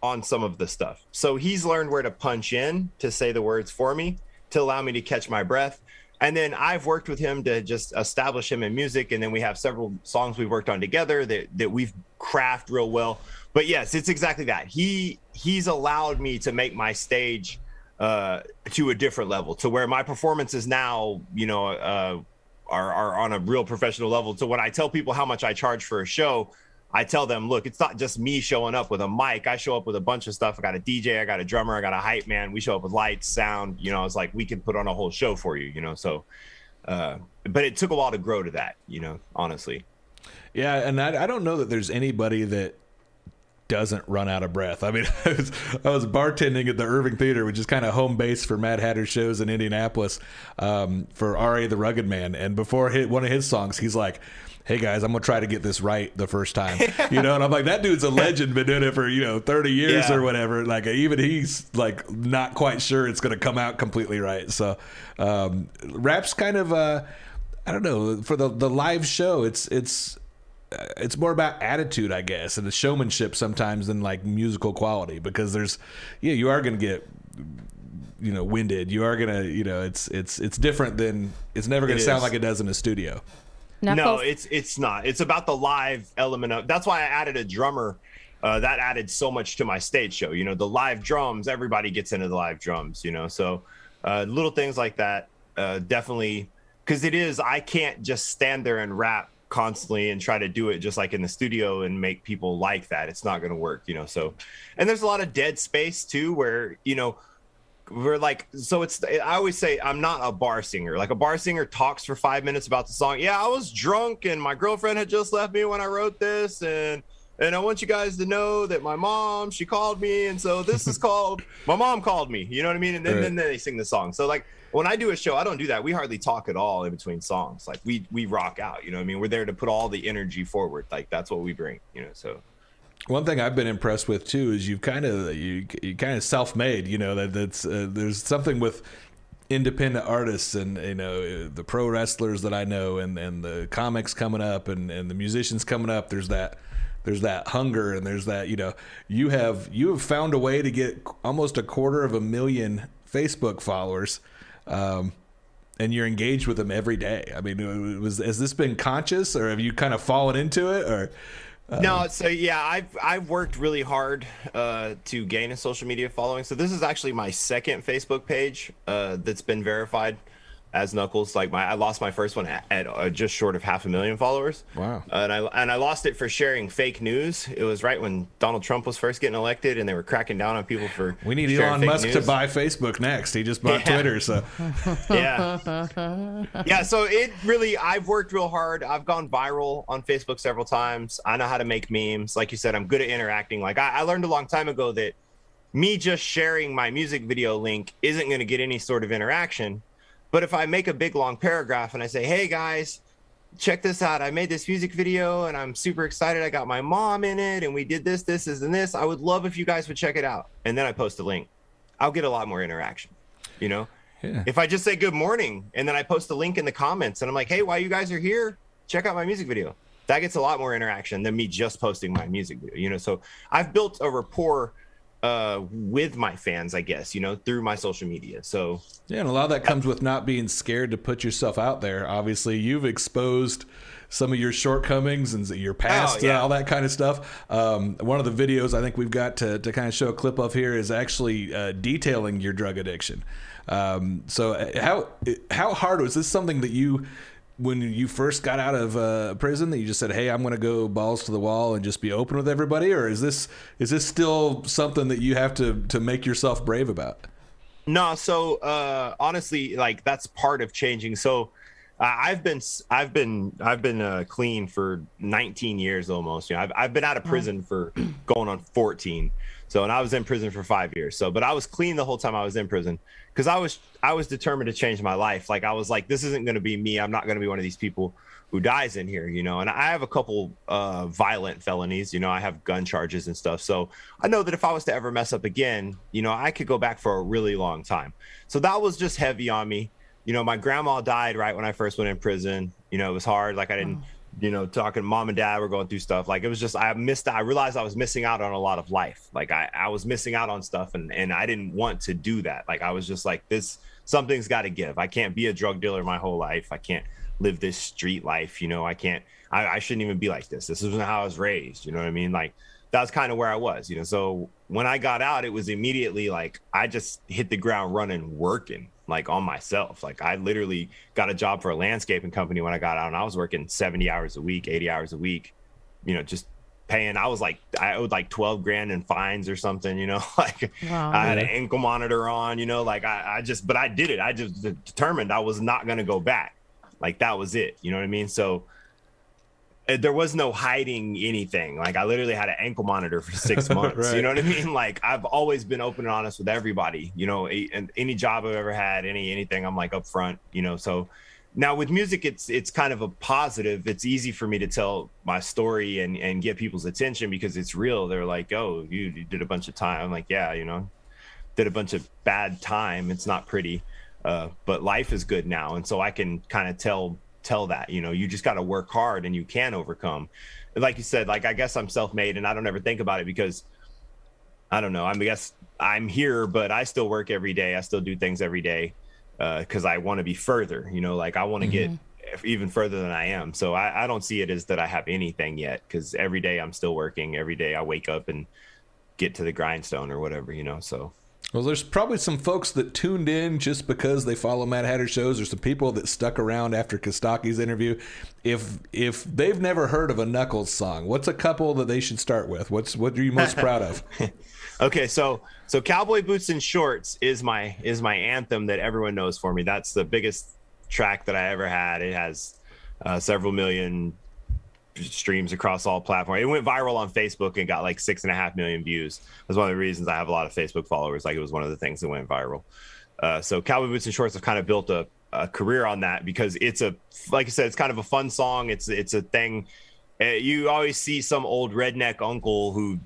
S10: on some of the stuff. So he's learned where to punch in to say the words for me to allow me to catch my breath. And then I've worked with him to just establish him in music. And then we have several songs we've worked on together that we've crafted real well. But yes, it's exactly that. He's allowed me to make my stage to a different level, to where my performances now, are on a real professional level. So when I tell people how much I charge for a show, I tell them, look, it's not just me showing up with a mic. I show up with a bunch of stuff. I got a DJ, I got a drummer, I got a hype man. We show up with lights, sound, it's like we can put on a whole show for you, so, but it took a while to grow to that, honestly.
S7: Yeah. And I don't know that there's anybody that doesn't run out of breath. I mean, I was bartending at the Irving Theater, which is kind of home base for Mad Hatter shows in Indianapolis, for R.A. the Rugged Man. And before one of his songs, he's like, hey guys, I'm gonna try to get this right the first time, and I'm like, that dude's a legend, been doing it for 30 years or whatever. Like even he's like not quite sure it's gonna come out completely right. So rap's kind of I don't know, for the live show, it's more about attitude, I guess, and the showmanship sometimes than like musical quality, because there's you are gonna get winded, you are gonna it's different than, it's never gonna sound like it does in a studio.
S10: No, it's not. It's about the live element of. That's why I added a drummer. That added so much to my stage show. The live drums. Everybody gets into the live drums. So little things like that definitely, because it is. I can't just stand there and rap constantly and try to do it just like in the studio and make people like that. It's not going to work. So, and there's a lot of dead space too, where we're like, so I always say I'm not a bar singer. Like a bar singer talks for 5 minutes about the song. Yeah, I was drunk and my girlfriend had just left me when I wrote this, and I want you guys to know that my mom, she called me, and so this is called My Mom Called Me. You know what I mean? And then they sing the song. So like when I do a show, I don't do that. We hardly talk at all in between songs. Like we rock out. You know what I mean? We're there to put all the energy forward. Like that's what we bring. So.
S7: One thing I've been impressed with too is you kind of self-made. That's there's something with independent artists and the pro wrestlers that I know and the comics coming up and the musicians coming up. There's that hunger, and there's that you have found a way to get almost 250,000 Facebook followers, and you're engaged with them every day. I mean, has this been conscious, or have you kind of fallen into it, or?
S10: No, so yeah, I've worked really hard to gain a social media following. So this is actually my second Facebook page that's been verified as Knuckles. Like I lost my first one at just short of 500,000 followers.
S7: Wow.
S10: And I lost it for sharing fake news. It was right when Donald Trump was first getting elected, and they were cracking down on people for.
S7: We need Elon Musk to buy Facebook next. He just bought Twitter, so.
S10: Yeah. So it really, I've worked real hard. I've gone viral on Facebook several times. I know how to make memes. Like you said, I'm good at interacting. Like I learned a long time ago that me just sharing my music video link isn't going to get any sort of interaction. But if I make a big long paragraph and I say, hey guys, check this out. I made this music video and I'm super excited. I got my mom in it and we did this, and this. I would love if you guys would check it out. And then I post a link. I'll get a lot more interaction, Yeah. If I just say good morning and then I post a link in the comments and I'm like, hey, while you guys are here, check out my music video. That gets a lot more interaction than me just posting my music video, So I've built a rapport with my fans, I guess, through my social media. So
S7: yeah, and a lot of that comes with not being scared to put yourself out there. Obviously, you've exposed some of your shortcomings and your past and all that kind of stuff. One of the videos I think we've got to kind of show a clip of here is actually detailing your drug addiction. So how hard was this? Something that you when you first got out of prison that you just said, "Hey, I'm going to go balls to the wall and just be open with everybody," or is this still something that you have to make yourself brave about?
S10: No, so honestly, like that's part of changing. So I've been clean for 19 years almost. You know, I've been out of prison for going on 14. So, and I was in prison for 5 years. So, but I was clean the whole time I was in prison because I was determined to change my life. Like I was like, this isn't going to be me. I'm not going to be one of these people who dies in here, you know. And I have a couple violent felonies. You know, I have gun charges and stuff. So I know that if I was to ever mess up again, you know, I could go back for a really long time. So that was just heavy on me. You know, my grandma died right when I first went in prison. You know, it was hard. Like I didn't, you know, talking mom and dad were going through stuff. Like it was just, I realized I was missing out on a lot of life. Like I was missing out on stuff and I didn't want to do that. Like I was just like, something's got to give. I can't be a drug dealer my whole life. I can't live this street life. You know, I shouldn't even be like this. This isn't how I was raised. You know what I mean? Like that's kind of where I was, you know? So when I got out, it was immediately like, I just hit the ground running, working. Like on myself. Like I literally got a job for a landscaping company when I got out and I was working 70 hours a week, 80 hours a week, you know, just paying. I owed like 12 grand in fines or something, you know, like
S8: Wow.
S10: I had an ankle monitor on, you know, like but I did it. I just determined I was not going to go back. Like that was it. You know what I mean? So there was no hiding anything. Like I literally had an ankle monitor for 6 months.
S7: Right.
S10: You know what I mean? Like I've always been open and honest with everybody, you know, and any job I've ever had, anything, I'm like upfront, you know. So now with music, it's kind of a positive. It's easy for me to tell my story and get people's attention because it's real. They're like, oh, you did a bunch of time. I'm like, yeah, you know, did a bunch of bad time. It's not pretty, but life is good now. And so I can kind of tell that, you know, you just got to work hard and you can overcome. Like you said, like I guess I'm self-made and I don't ever think about it because I don't know. I guess I'm here, but I still work every day. I still do things every day because I want to be further, you know, like I want to get even further than I am. So I don't see it as that I have anything yet because every day I'm still working. Every day I wake up and get to the grindstone or whatever, you know, so.
S7: Well, there's probably some folks that tuned in just because they follow Mad Hatter shows. There's some people that stuck around after Kostaki's interview. If they've never heard of a Knuckles song, what's a couple that they should start with? What are you most proud of?
S10: Okay, so Cowboy Boots and Shorts is my anthem that everyone knows for me. That's the biggest track that I ever had. It has several million streams across all platforms. It went viral on Facebook and got like 6.5 million views. That's one of the reasons I have a lot of Facebook followers. Like it was one of the things that went viral. So Cowboy Boots and Shorts have kind of built a career on that because it's like I said, it's kind of a fun song. It's a thing. You always see some old redneck uncle who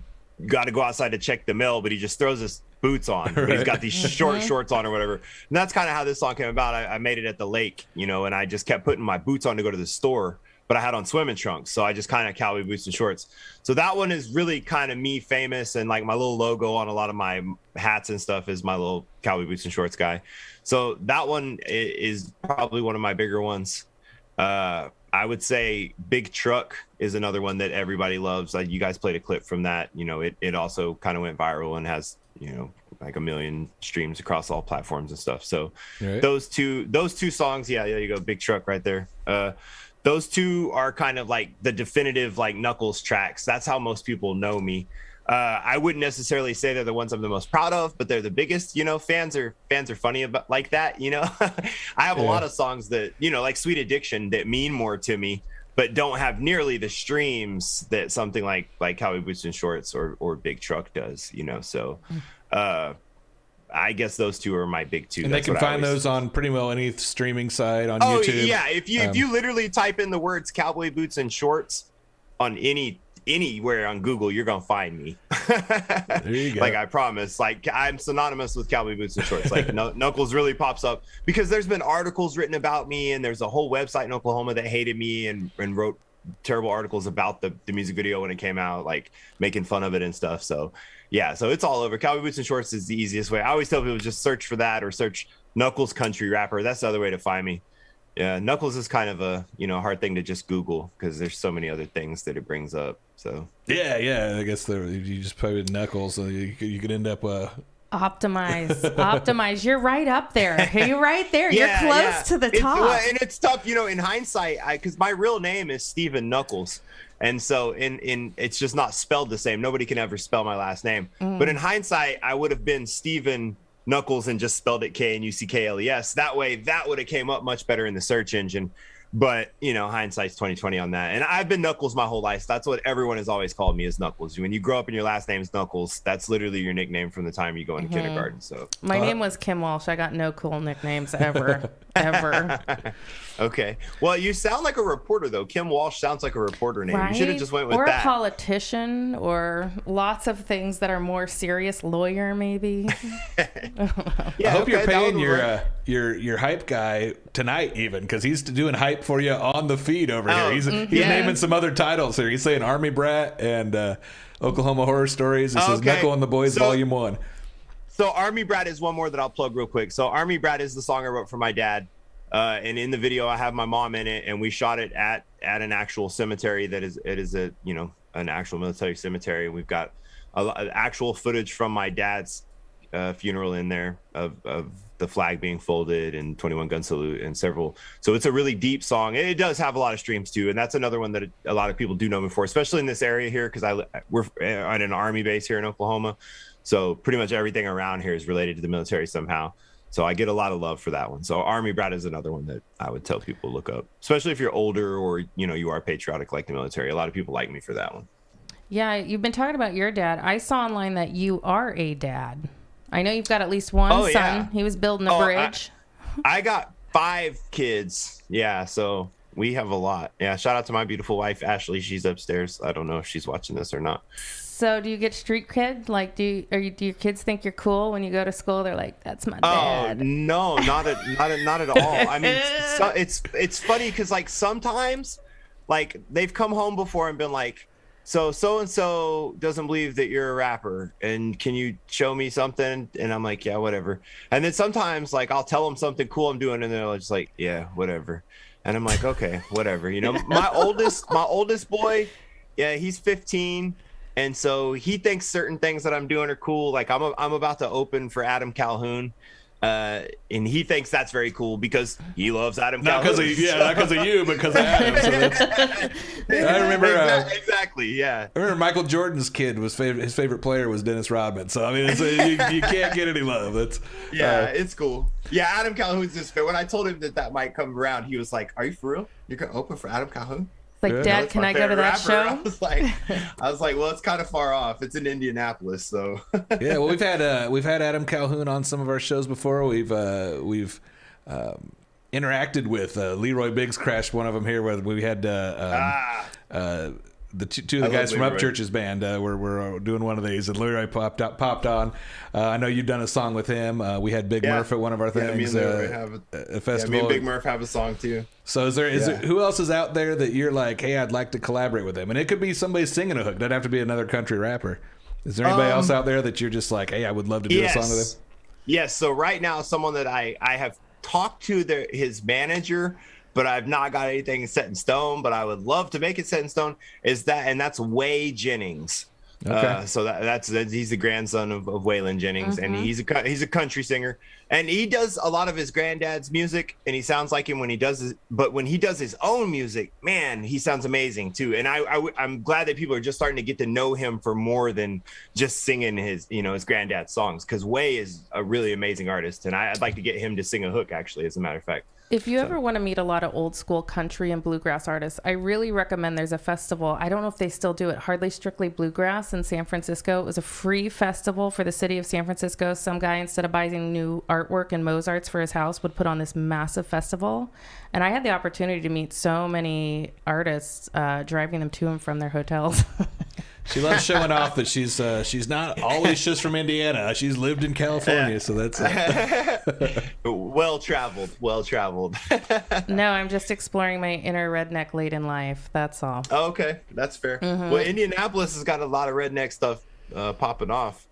S10: got to go outside to check the mail, but he just throws his boots on. But he's got these short shorts on or whatever. And that's kind of how this song came about. I made it at the lake, you know, and I just kept putting my boots on to go to the store. But I had on swimming trunks, so I just kind of Cowboy Boots and Shorts. So that one is really kind of me famous, and like my little logo on a lot of my hats and stuff is my little Cowboy Boots and Shorts guy. So that one is probably one of my bigger ones. I would say Big Truck is another one that everybody loves. Like you guys played a clip from that. You know, it also kind of went viral and has, you know, like 1 million streams across all platforms and stuff. So
S7: Right.
S10: those two songs, yeah, there you go, Big Truck right there. Those two are kind of like the definitive like Knuckles tracks. That's how most people know me. I wouldn't necessarily say they're the ones I'm the most proud of, but they're the biggest. You know, fans are funny about like that. You know, I have a lot of songs that, you know, like Sweet Addiction that mean more to me, but don't have nearly the streams that something like Cowboy Boots and Shorts or Big Truck does. You know, so. I guess those two are my big two.
S7: And they can find those on pretty well any streaming site on YouTube.
S10: Yeah, if you literally type in the words Cowboy Boots and Shorts on anywhere on Google, you're gonna find me.
S7: There you go.
S10: Like I promise. Like I'm synonymous with Cowboy Boots and Shorts. Like Knuckles really pops up because there's been articles written about me, and there's a whole website in Oklahoma that hated me and wrote terrible articles about the music video when it came out, like making fun of it and stuff. So yeah, so it's all over. Cowboy Boots and Shorts is the easiest way. I always tell people just search for that or search Knuckles country rapper. That's the other way to find me. Yeah, Knuckles is kind of a, you know, hard thing to just Google because there's so many other things that it brings up. So
S7: Yeah, I guess you just put Knuckles, so you could end up
S8: Optimize. You're right up there. You're right there. You're close to the top.
S10: And it's tough, in hindsight, because my real name is Stephen Knuckles. And so in it's just not spelled the same. Nobody can ever spell my last name. But in hindsight, I would have been Stephen Knuckles and just spelled it Knuckles. That way, that would have came up much better in the search engine. But, hindsight's 20/20 on that. And I've been Knuckles my whole life. That's what everyone has always called me, is Knuckles. When you grow up and your last name is Knuckles, that's literally your nickname from the time you go into kindergarten. So
S8: my name was Kim Walsh. I got no cool nicknames ever.
S10: Okay. Well, you sound like a reporter, though. Kim Walsh sounds like a reporter name.
S8: Right?
S10: You should have just went with
S8: that. Or
S10: a
S8: politician, or lots of things that are more serious. Lawyer, maybe.
S7: I hope you're paying your hype guy tonight, even, because he's doing hype for you on the feed over here. He's naming some other titles here. He's saying Army Brat and Oklahoma Horror Stories. It says Knuckle and the Boys Volume 1.
S10: So Army Brat is one more that I'll plug real quick. So Army Brat is the song I wrote for my dad. And in the video, I have my mom in it, and we shot it at an actual cemetery that is an actual military cemetery. We've got actual footage from my dad's funeral in there of the flag being folded and 21 gun salute and several. So it's a really deep song. It does have a lot of streams too, and that's another one that a lot of people do know me for, especially in this area here, because we're on an Army base here in Oklahoma. So pretty much everything around here is related to the military somehow. So I get a lot of love for that one. So Army Brat is another one that I would tell people to look up, especially if you're older or, you are patriotic like the military. A lot of people like me for that one.
S8: Yeah, you've been talking about your dad. I saw online that you are a dad. I know you've got at least one son. Yeah. He was building a bridge.
S10: I got 5 kids. Yeah, so we have a lot. Yeah, shout out to my beautiful wife, Ashley. She's upstairs. I don't know if she's watching this or not.
S8: So do you get street cred? Like, do your kids think you're cool when you go to school? They're like, "That's my dad."
S10: Oh no, not at all. I mean, it's funny because like sometimes, like they've come home before and been like, so and so doesn't believe that you're a rapper, and can you show me something? And I'm like, yeah, whatever. And then sometimes like I'll tell them something cool I'm doing, and they're just like, yeah, whatever. And I'm like, okay, whatever. My oldest boy, yeah, he's 15. And so he thinks certain things that I'm doing are cool. Like I'm about to open for Adam Calhoun, and he thinks that's very cool because he loves Adam Calhoun.
S7: Not because of you, but because of Adam. So I remember
S10: exactly. Yeah,
S7: I remember Michael Jordan's kid his favorite player was Dennis Rodman. So I mean, you can't get any love. That's
S10: it's cool. Yeah, Adam Calhoun's his favorite. When I told him that might come around, he was like, "Are you for real? You're gonna open for Adam Calhoun?"
S8: Like, Dad, can I go to that show?
S10: I was like, well, it's kind of far off. It's in Indianapolis, so.
S7: Yeah, well, we've had Adam Calhoun on some of our shows before. We've interacted with Leroy Biggs crashed one of them here where we had the two of the guys from Upchurch's band we're doing one of these, and Leroy popped on. I know you've done a song with him. We had Big Murph at one of our things.
S10: Me and Leroy have a festival. Me and Big Murph have a song too.
S7: So is there who else is out there that you're like, hey, I'd like to collaborate with them? And it could be somebody singing a hook. Doesn't have to be another country rapper. Is there anybody else out there that you're just like, hey, I would love to do a song with him?
S10: Yes. So right now, someone that I have talked to his manager, but I've not got anything set in stone, but I would love to make it set in stone, and that's Way Jennings. Okay. So that's he's the grandson of Waylon Jennings, and he's a country singer, and he does a lot of his granddad's music, and he sounds like him when he does his, but when he does his own music, man, he sounds amazing too. And I'm glad that people are just starting to get to know him for more than just singing his granddad's songs, because Way is a really amazing artist, and I'd like to get him to sing a hook, actually, as a matter of fact.
S8: If you ever want to meet a lot of old school country and bluegrass artists, I really recommend there's a festival. I don't know if they still do it. Hardly Strictly Bluegrass in San Francisco. It was a free festival for the city of San Francisco. Some guy, instead of buying new artwork and Mozarts for his house, would put on this massive festival. And I had the opportunity to meet so many artists, driving them to and from their hotels.
S7: She loves showing off that she's not always just from Indiana. She's lived in California, so that's
S10: well traveled.
S8: No, I'm just exploring my inner redneck late in life. That's all.
S10: Oh, okay, that's fair. Well, Indianapolis has got a lot of redneck stuff popping off.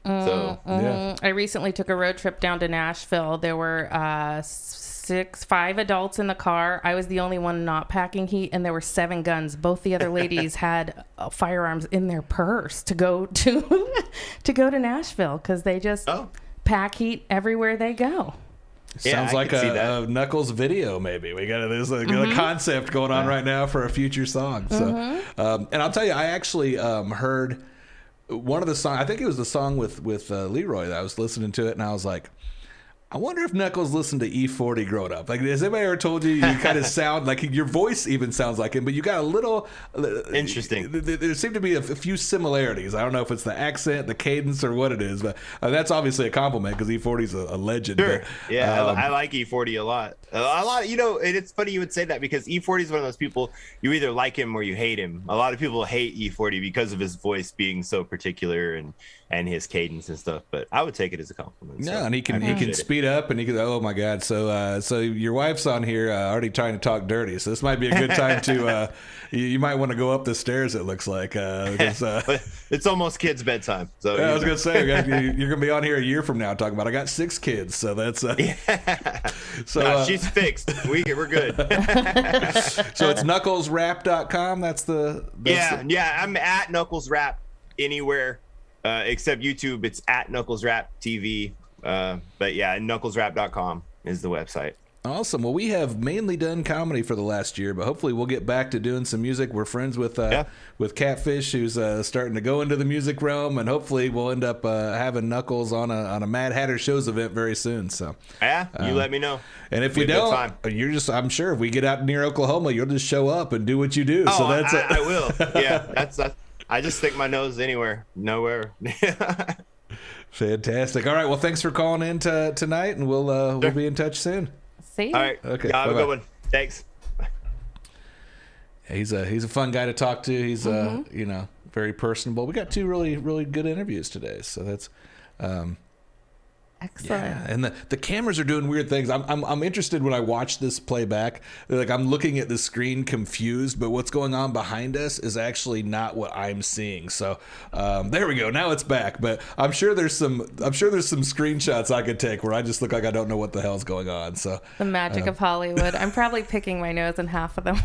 S10: So
S8: yeah. I recently took a road trip down to Nashville. There were 5 adults in the car. I was the only one not packing heat, and there were 7 guns. Both the other ladies had firearms in their purse to go to to go to Nashville because they just pack heat everywhere they go.
S7: Sounds like a Knuckles video, maybe. We got this a concept going on right now for a future song. So, and I'll tell you, I actually heard one of the songs. I think it was the song with Leroy that I was listening to it, and I was like, I wonder if Knuckles listened to E40 growing up. Like, has anybody ever told you kind of sound like your voice even sounds like him, but you got a little
S10: interesting.
S7: There seem to be a few similarities. I don't know if it's the accent, the cadence, or what it is, but that's obviously a compliment because E40's a legend.
S10: Sure.
S7: But,
S10: yeah, I like E40 a lot. A lot. You know, and it's funny you would say that because E40 is one of those people you either like him or you hate him. A lot of people hate E40 because of his voice being so particular and his cadence and stuff. But I would take it as a compliment.
S7: Yeah,
S10: so
S7: and he can speed up and he can. Oh my God! So your wife's on here already trying to talk dirty. So this might be a good time to. You might want to go up the stairs. It looks like
S10: it's almost kids' bedtime. So
S7: I was gonna say you're gonna be on here a year from now talking about I got 6 kids. So that's
S10: so no, she's fixed. We're good.
S7: So it's knucklesrap.com. That's the
S10: I'm at knucklesrap anywhere except YouTube. It's at knucklesrap TV. But yeah, knucklesrap.com is the website.
S7: Awesome. Well, we have mainly done comedy for the last year, but hopefully we'll get back to doing some music. We're friends with Catfish, who's starting to go into the music realm, and hopefully we'll end up having Knuckles on a Mad Hatter Shows event very soon. So
S10: yeah, you let me know.
S7: And if you don't, I'm sure if we get out near Oklahoma, you'll just show up and do what you do.
S10: Oh,
S7: so that's
S10: I will. Yeah, that's I just stick my nose nowhere.
S7: Fantastic. All right. Well, thanks for calling in tonight, and we'll be in touch soon.
S8: See you.
S10: All right.
S7: Okay.
S10: Have a good one. Thanks.
S7: He's a fun guy to talk to. He's very personable. We got 2 really really good interviews today, so that's
S8: excellent.
S7: Yeah, and the cameras are doing weird things. I'm interested when I watch this playback. Like I'm looking at the screen confused, but what's going on behind us is actually not what I'm seeing. So there we go. Now it's back. But I'm sure there's some screenshots I could take where I just look like I don't know what the hell's going on. So
S8: the magic of Hollywood. I'm probably picking my nose in half of them.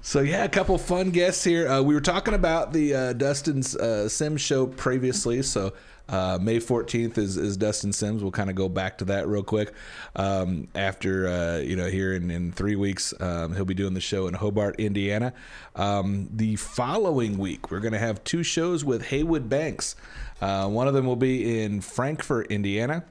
S7: So yeah, a couple fun guests here. We were talking about the Dustin's Sims show previously. So May 14th is Dustin Sims. We'll kind of go back to that real quick. After here in 3 weeks, he'll be doing the show in Hobart, Indiana. The following week, we're going to have 2 shows with Haywood Banks. One of them will be in Frankfort, Indiana,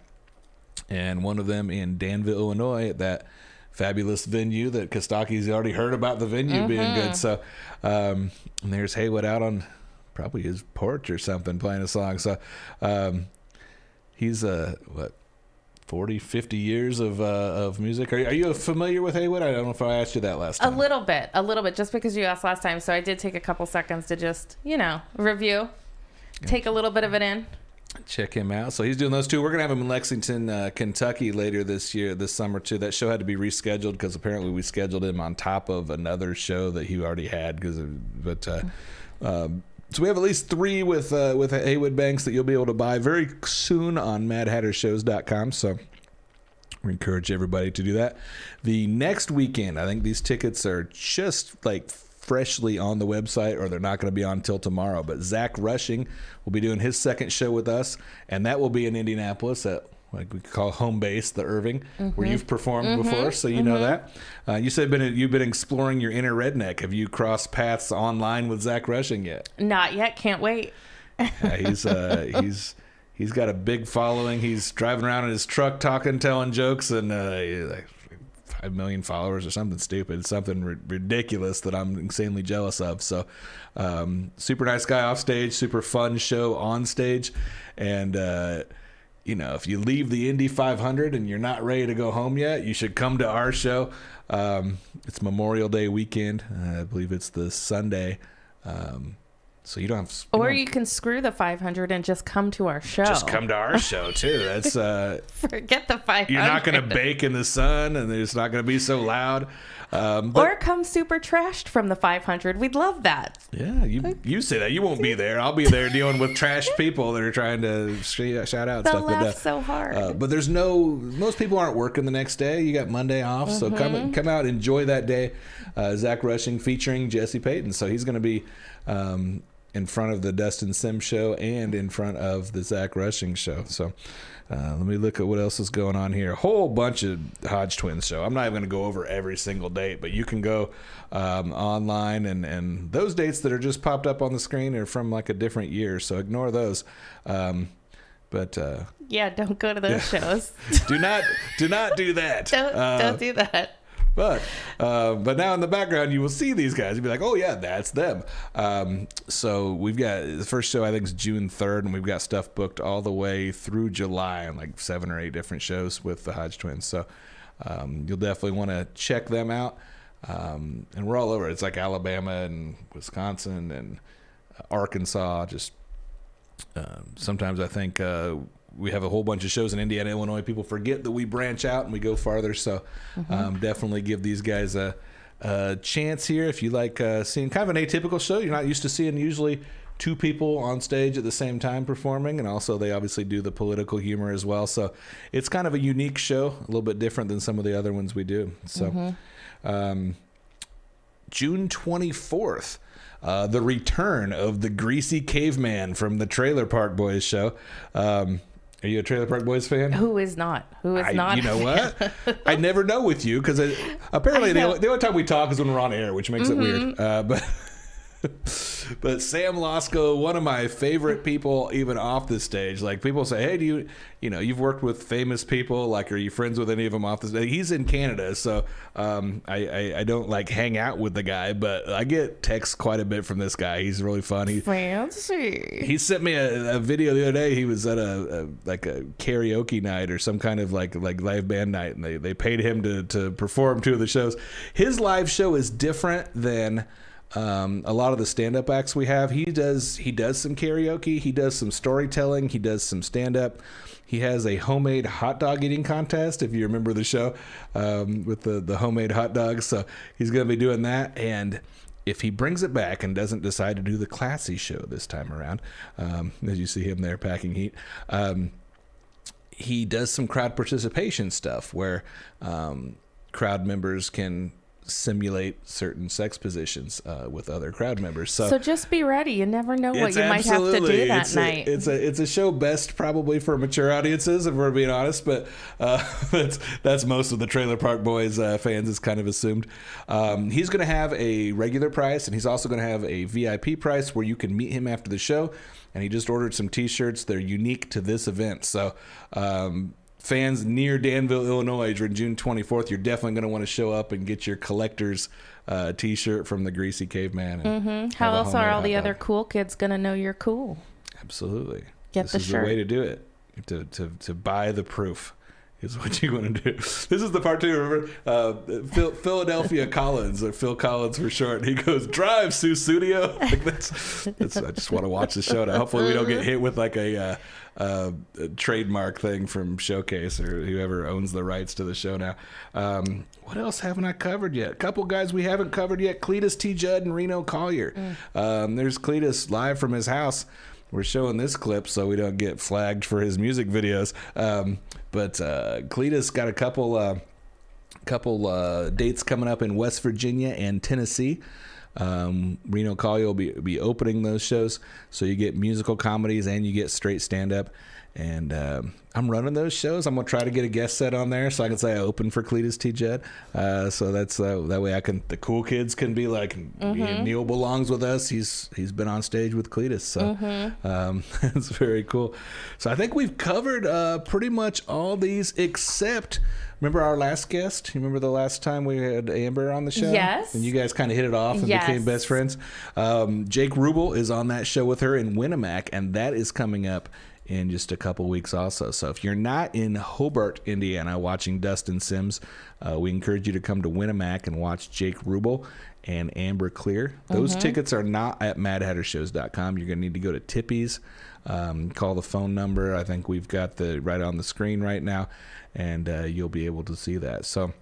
S7: and one of them in Danville, Illinois, at that fabulous venue that Costaki's already heard about the venue being good. So and there's Haywood out on probably his porch or something playing a song. So he's 40, 50 years of music. Are you familiar with Haywood? I don't know if I asked you that last time.
S8: A little bit, just because you asked last time. So I did take a couple seconds to just, review, take a little bit of it in.
S7: Check him out. So he's doing those 2. We're gonna have him in Lexington, Kentucky later this summer too. That show had to be rescheduled because apparently we scheduled him on top of another show that he already had. So we have at least 3 with Haywood Banks that you'll be able to buy very soon on MadHatterShows.com. So we encourage everybody to do that. The next weekend, I think these tickets are just like freshly on the website, or they're not going to be on till tomorrow. But Zach Rushing will be doing his second show with us, and that will be in Indianapolis at like we call home base, the Irving, where you've performed before, so you know that. You said you've been exploring your inner redneck. Have you crossed paths online with Zach Rushing yet?
S8: Not yet. Can't wait.
S7: He's got a big following. He's driving around in his truck, talking, telling jokes, and like 5 million followers or something stupid, something ridiculous that I'm insanely jealous of. So super nice guy off stage, super fun show on stage, and if you leave the Indy 500 and you're not ready to go home yet, you should come to our show. It's Memorial Day weekend. I believe it's the Sunday. So you don't have.
S8: Or you can screw the 500 and just come to our show.
S7: Just come to our show too. That's
S8: forget the 500.
S7: You're not going to bake in the sun, and it's not going to be so loud.
S8: Or come super trashed from the 500. We'd love that.
S7: Yeah, you say that. You won't be there. I'll be there dealing with trash people that are trying to shout out
S8: They'll
S7: stuff.
S8: laugh so hard.
S7: But most people aren't working the next day. You got Monday off, so come out, enjoy that day. Zach Rushing featuring Jesse Payton. So he's going to be in front of the Dustin Sims show and in front of the Zach Rushing show. So let me look at what else is going on here. A whole bunch of Hodge Twins show. I'm not even going to go over every single date, but you can go online, and those dates that are just popped up on the screen are from like a different year, so ignore those. But
S8: yeah, don't go to those shows.
S7: do not do that.
S8: Don't do that.
S7: But now in the background, you will see these guys. You'll be like, oh, yeah, that's them. So we've got the first show, I think, is June 3rd, and we've got stuff booked all the way through July on like 7 or 8 different shows with the Hodge Twins. So you'll definitely want to check them out. And we're all over. It's like Alabama and Wisconsin and Arkansas. Just sometimes I think we have a whole bunch of shows in Indiana, Illinois. People forget that we branch out and we go farther. So definitely give these guys a chance here. If you like seeing kind of an atypical show, you're not used to seeing usually 2 people on stage at the same time performing. And also they obviously do the political humor as well. So it's kind of a unique show, a little bit different than some of the other ones we do. So June 24th. The return of the Greasy Caveman from the Trailer Park Boys show. Are you a Trailer Park Boys fan?
S8: Who is not? Who is not?
S7: You know what? I never know with you because apparently the only time we talk is when we're on air, which makes it weird. But Sam Losco, one of my favorite people, even off the stage. Like people say, hey, do you've worked with famous people? Like, are you friends with any of them off the stage? He's in Canada, so I don't like hang out with the guy, but I get texts quite a bit from this guy. He's really funny.
S8: Fancy.
S7: He sent me a video the other day. He was at a karaoke night or some kind of like live band night, and they paid him to perform 2 of the shows. His live show is different than a lot of the stand-up acts we have. He does some karaoke, he does some storytelling, he does some stand-up. He has a homemade hot dog eating contest, if you remember the show, with the homemade hot dogs. So he's going to be doing that. And if he brings it back and doesn't decide to do the classy show this time around, as you see him there packing heat, he does some crowd participation stuff where crowd members can simulate certain sex positions with other crowd members. So
S8: just be ready. You never know what you might have to do that night.
S7: It's a show best probably for mature audiences, if we're being honest, but that's most of the Trailer Park Boys fans is kind of assumed. He's going to have a regular price, and he's also going to have a VIP price where you can meet him after the show. And he just ordered some t-shirts. They're unique to this event. So fans near Danville, Illinois, during June 24th, you're definitely going to want to show up and get your collector's T-shirt from the Greasy Caveman.
S8: How else are all the other cool kids going to know you're cool?
S7: Absolutely.
S8: This
S7: is the way to do it. To buy the proof is what you want to do. This is the part 2. Remember, Philadelphia Collins, or Phil Collins for short. He goes, "Drive, Susudio." Like that's. I just want to watch the show now. Hopefully, we don't get hit with like a trademark thing from Showcase or whoever owns the rights to the show now. What else haven't I covered yet? A couple guys we haven't covered yet: Cletus T. Judd and Reno Collier. There's Cletus live from his house. We're showing this clip so we don't get flagged for his music videos. But Cletus got a couple dates coming up in West Virginia and Tennessee. Reno Collier will be opening those shows, so you get musical comedies and you get straight stand-up. And I'm running those shows. I'm gonna try to get a guest set on there so I can say I opened for Cletus T. Judd. So that's that way the cool kids can be like, Neil belongs with us. He's been on stage with Cletus, so it's very cool. So I think we've covered pretty much all these except. Remember our last guest? You remember the last time we had Amber on the show?
S8: Yes.
S7: And you guys kind of hit it off and became best friends. Jake Rubel is on that show with her in Winnemac, and that is coming up in just a couple weeks also. So if you're not in Hobart, Indiana, watching Dustin Sims, we encourage you to come to Winnemac and watch Jake Rubel and Amber Clear. Those tickets are not at madhattershows.com. You're going to need to go to Tippy's, call the phone number. I think we've got right on the screen right now, and you'll be able to see that. So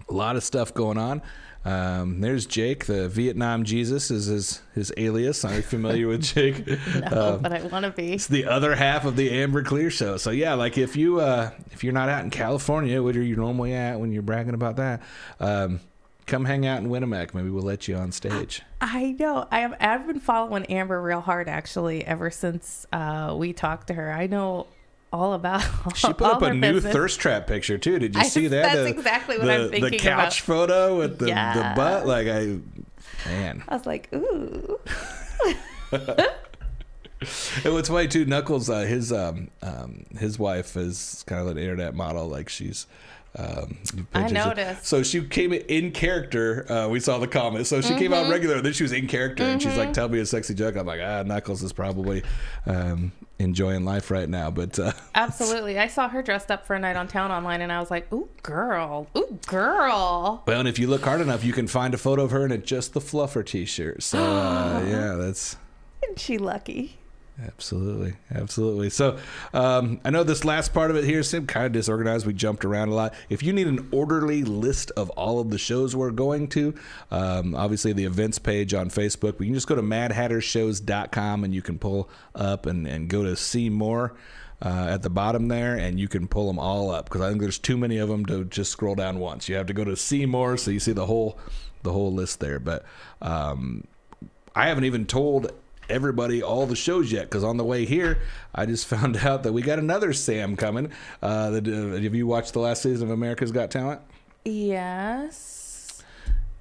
S7: a lot of stuff going on. There's Jake, the Vietnam Jesus is his alias. Are you familiar with Jake?
S8: No, but I want to be.
S7: It's the other half of the Amber Clear show. So yeah, like if you're not out in California, where are you normally at when you're bragging about that? come hang out in Winnemac. Maybe we'll let you on stage.
S8: I know. I've been following Amber real hard, actually, ever since we talked to her. I know all about
S7: She put up a new thirst trap picture too. Did you see that?
S8: That's exactly what I'm thinking
S7: about. The couch photo with the butt. Like man.
S8: I was like, ooh.
S7: And what's funny too, Knuckles, his wife is kind of an internet model. Like she's.
S8: I noticed.
S7: So she came in character. We saw the comments. So she came out regular, and then she was in character, and she's like, "Tell me a sexy joke." I'm like, Knuckles is probably enjoying life right now. But
S8: absolutely, I saw her dressed up for a night on town online, and I was like, "Ooh, girl, ooh, girl."
S7: Well, and if you look hard enough, you can find a photo of her in just the Fluffer T-shirt. So yeah, that's.
S8: Isn't she lucky?
S7: Absolutely. So I know this last part of it here seemed kind of disorganized. We jumped around a lot. If you need an orderly list of all of the shows we're going to, obviously the events page on Facebook, but you can just go to madhattershows.com and you can pull up and go to see more at the bottom there, and you can pull them all up because I think there's too many of them to just scroll down once. You have to go to see more so you see the whole list there. But I haven't even told everybody all the shows yet because on the way here I just found out that we got another Sam coming. Have you watched the last season of America's Got Talent?
S8: Yes.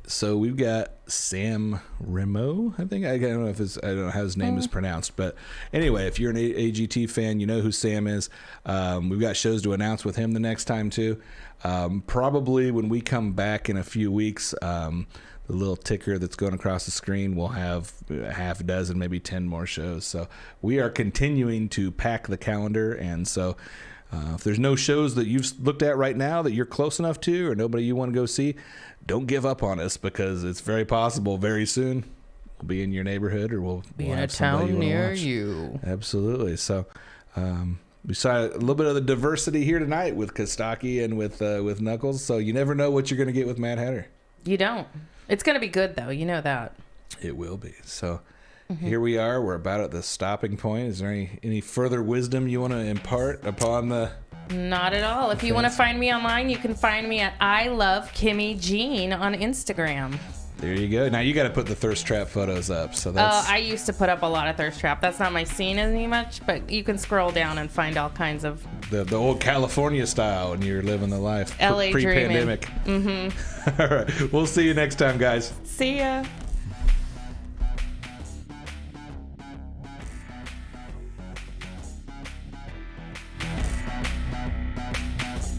S7: So we've got Sam Remo. I don't know how his name is pronounced, but anyway, if you're an AGT fan, you know who Sam is. We've got shows to announce with him the next time too. Probably when we come back in a few weeks, the little ticker that's going across the screen will have a half a dozen, maybe 10 more shows. So we are continuing to pack the calendar. And so if there's no shows that you've looked at right now that you're close enough to or nobody you want to go see, don't give up on us because it's very possible very soon we'll be in your neighborhood or we'll
S8: be in
S7: have
S8: a town near
S7: watch.
S8: you.
S7: Absolutely. So we saw a little bit of the diversity here tonight with Costaki and with Knuckles. So you never know what you're going to get with Mad Hatter.
S8: You don't. It's going to be good, though. You know that.
S7: It will be. So here we are. We're about at the stopping point. Is there any further wisdom you want to impart upon the...
S8: Not at all. If you want to find me online, you can find me at I Love Kimmy Jean on Instagram.
S7: There you go. Now you got to put the thirst trap photos up. So that's.
S8: I used to put up a lot of thirst trap. That's not my scene any much, but you can scroll down and find all kinds of
S7: the old California style when you're living the life
S8: LA
S7: pre-pandemic.
S8: Dreaming.
S7: All right. We'll see you next time, guys.
S8: See ya.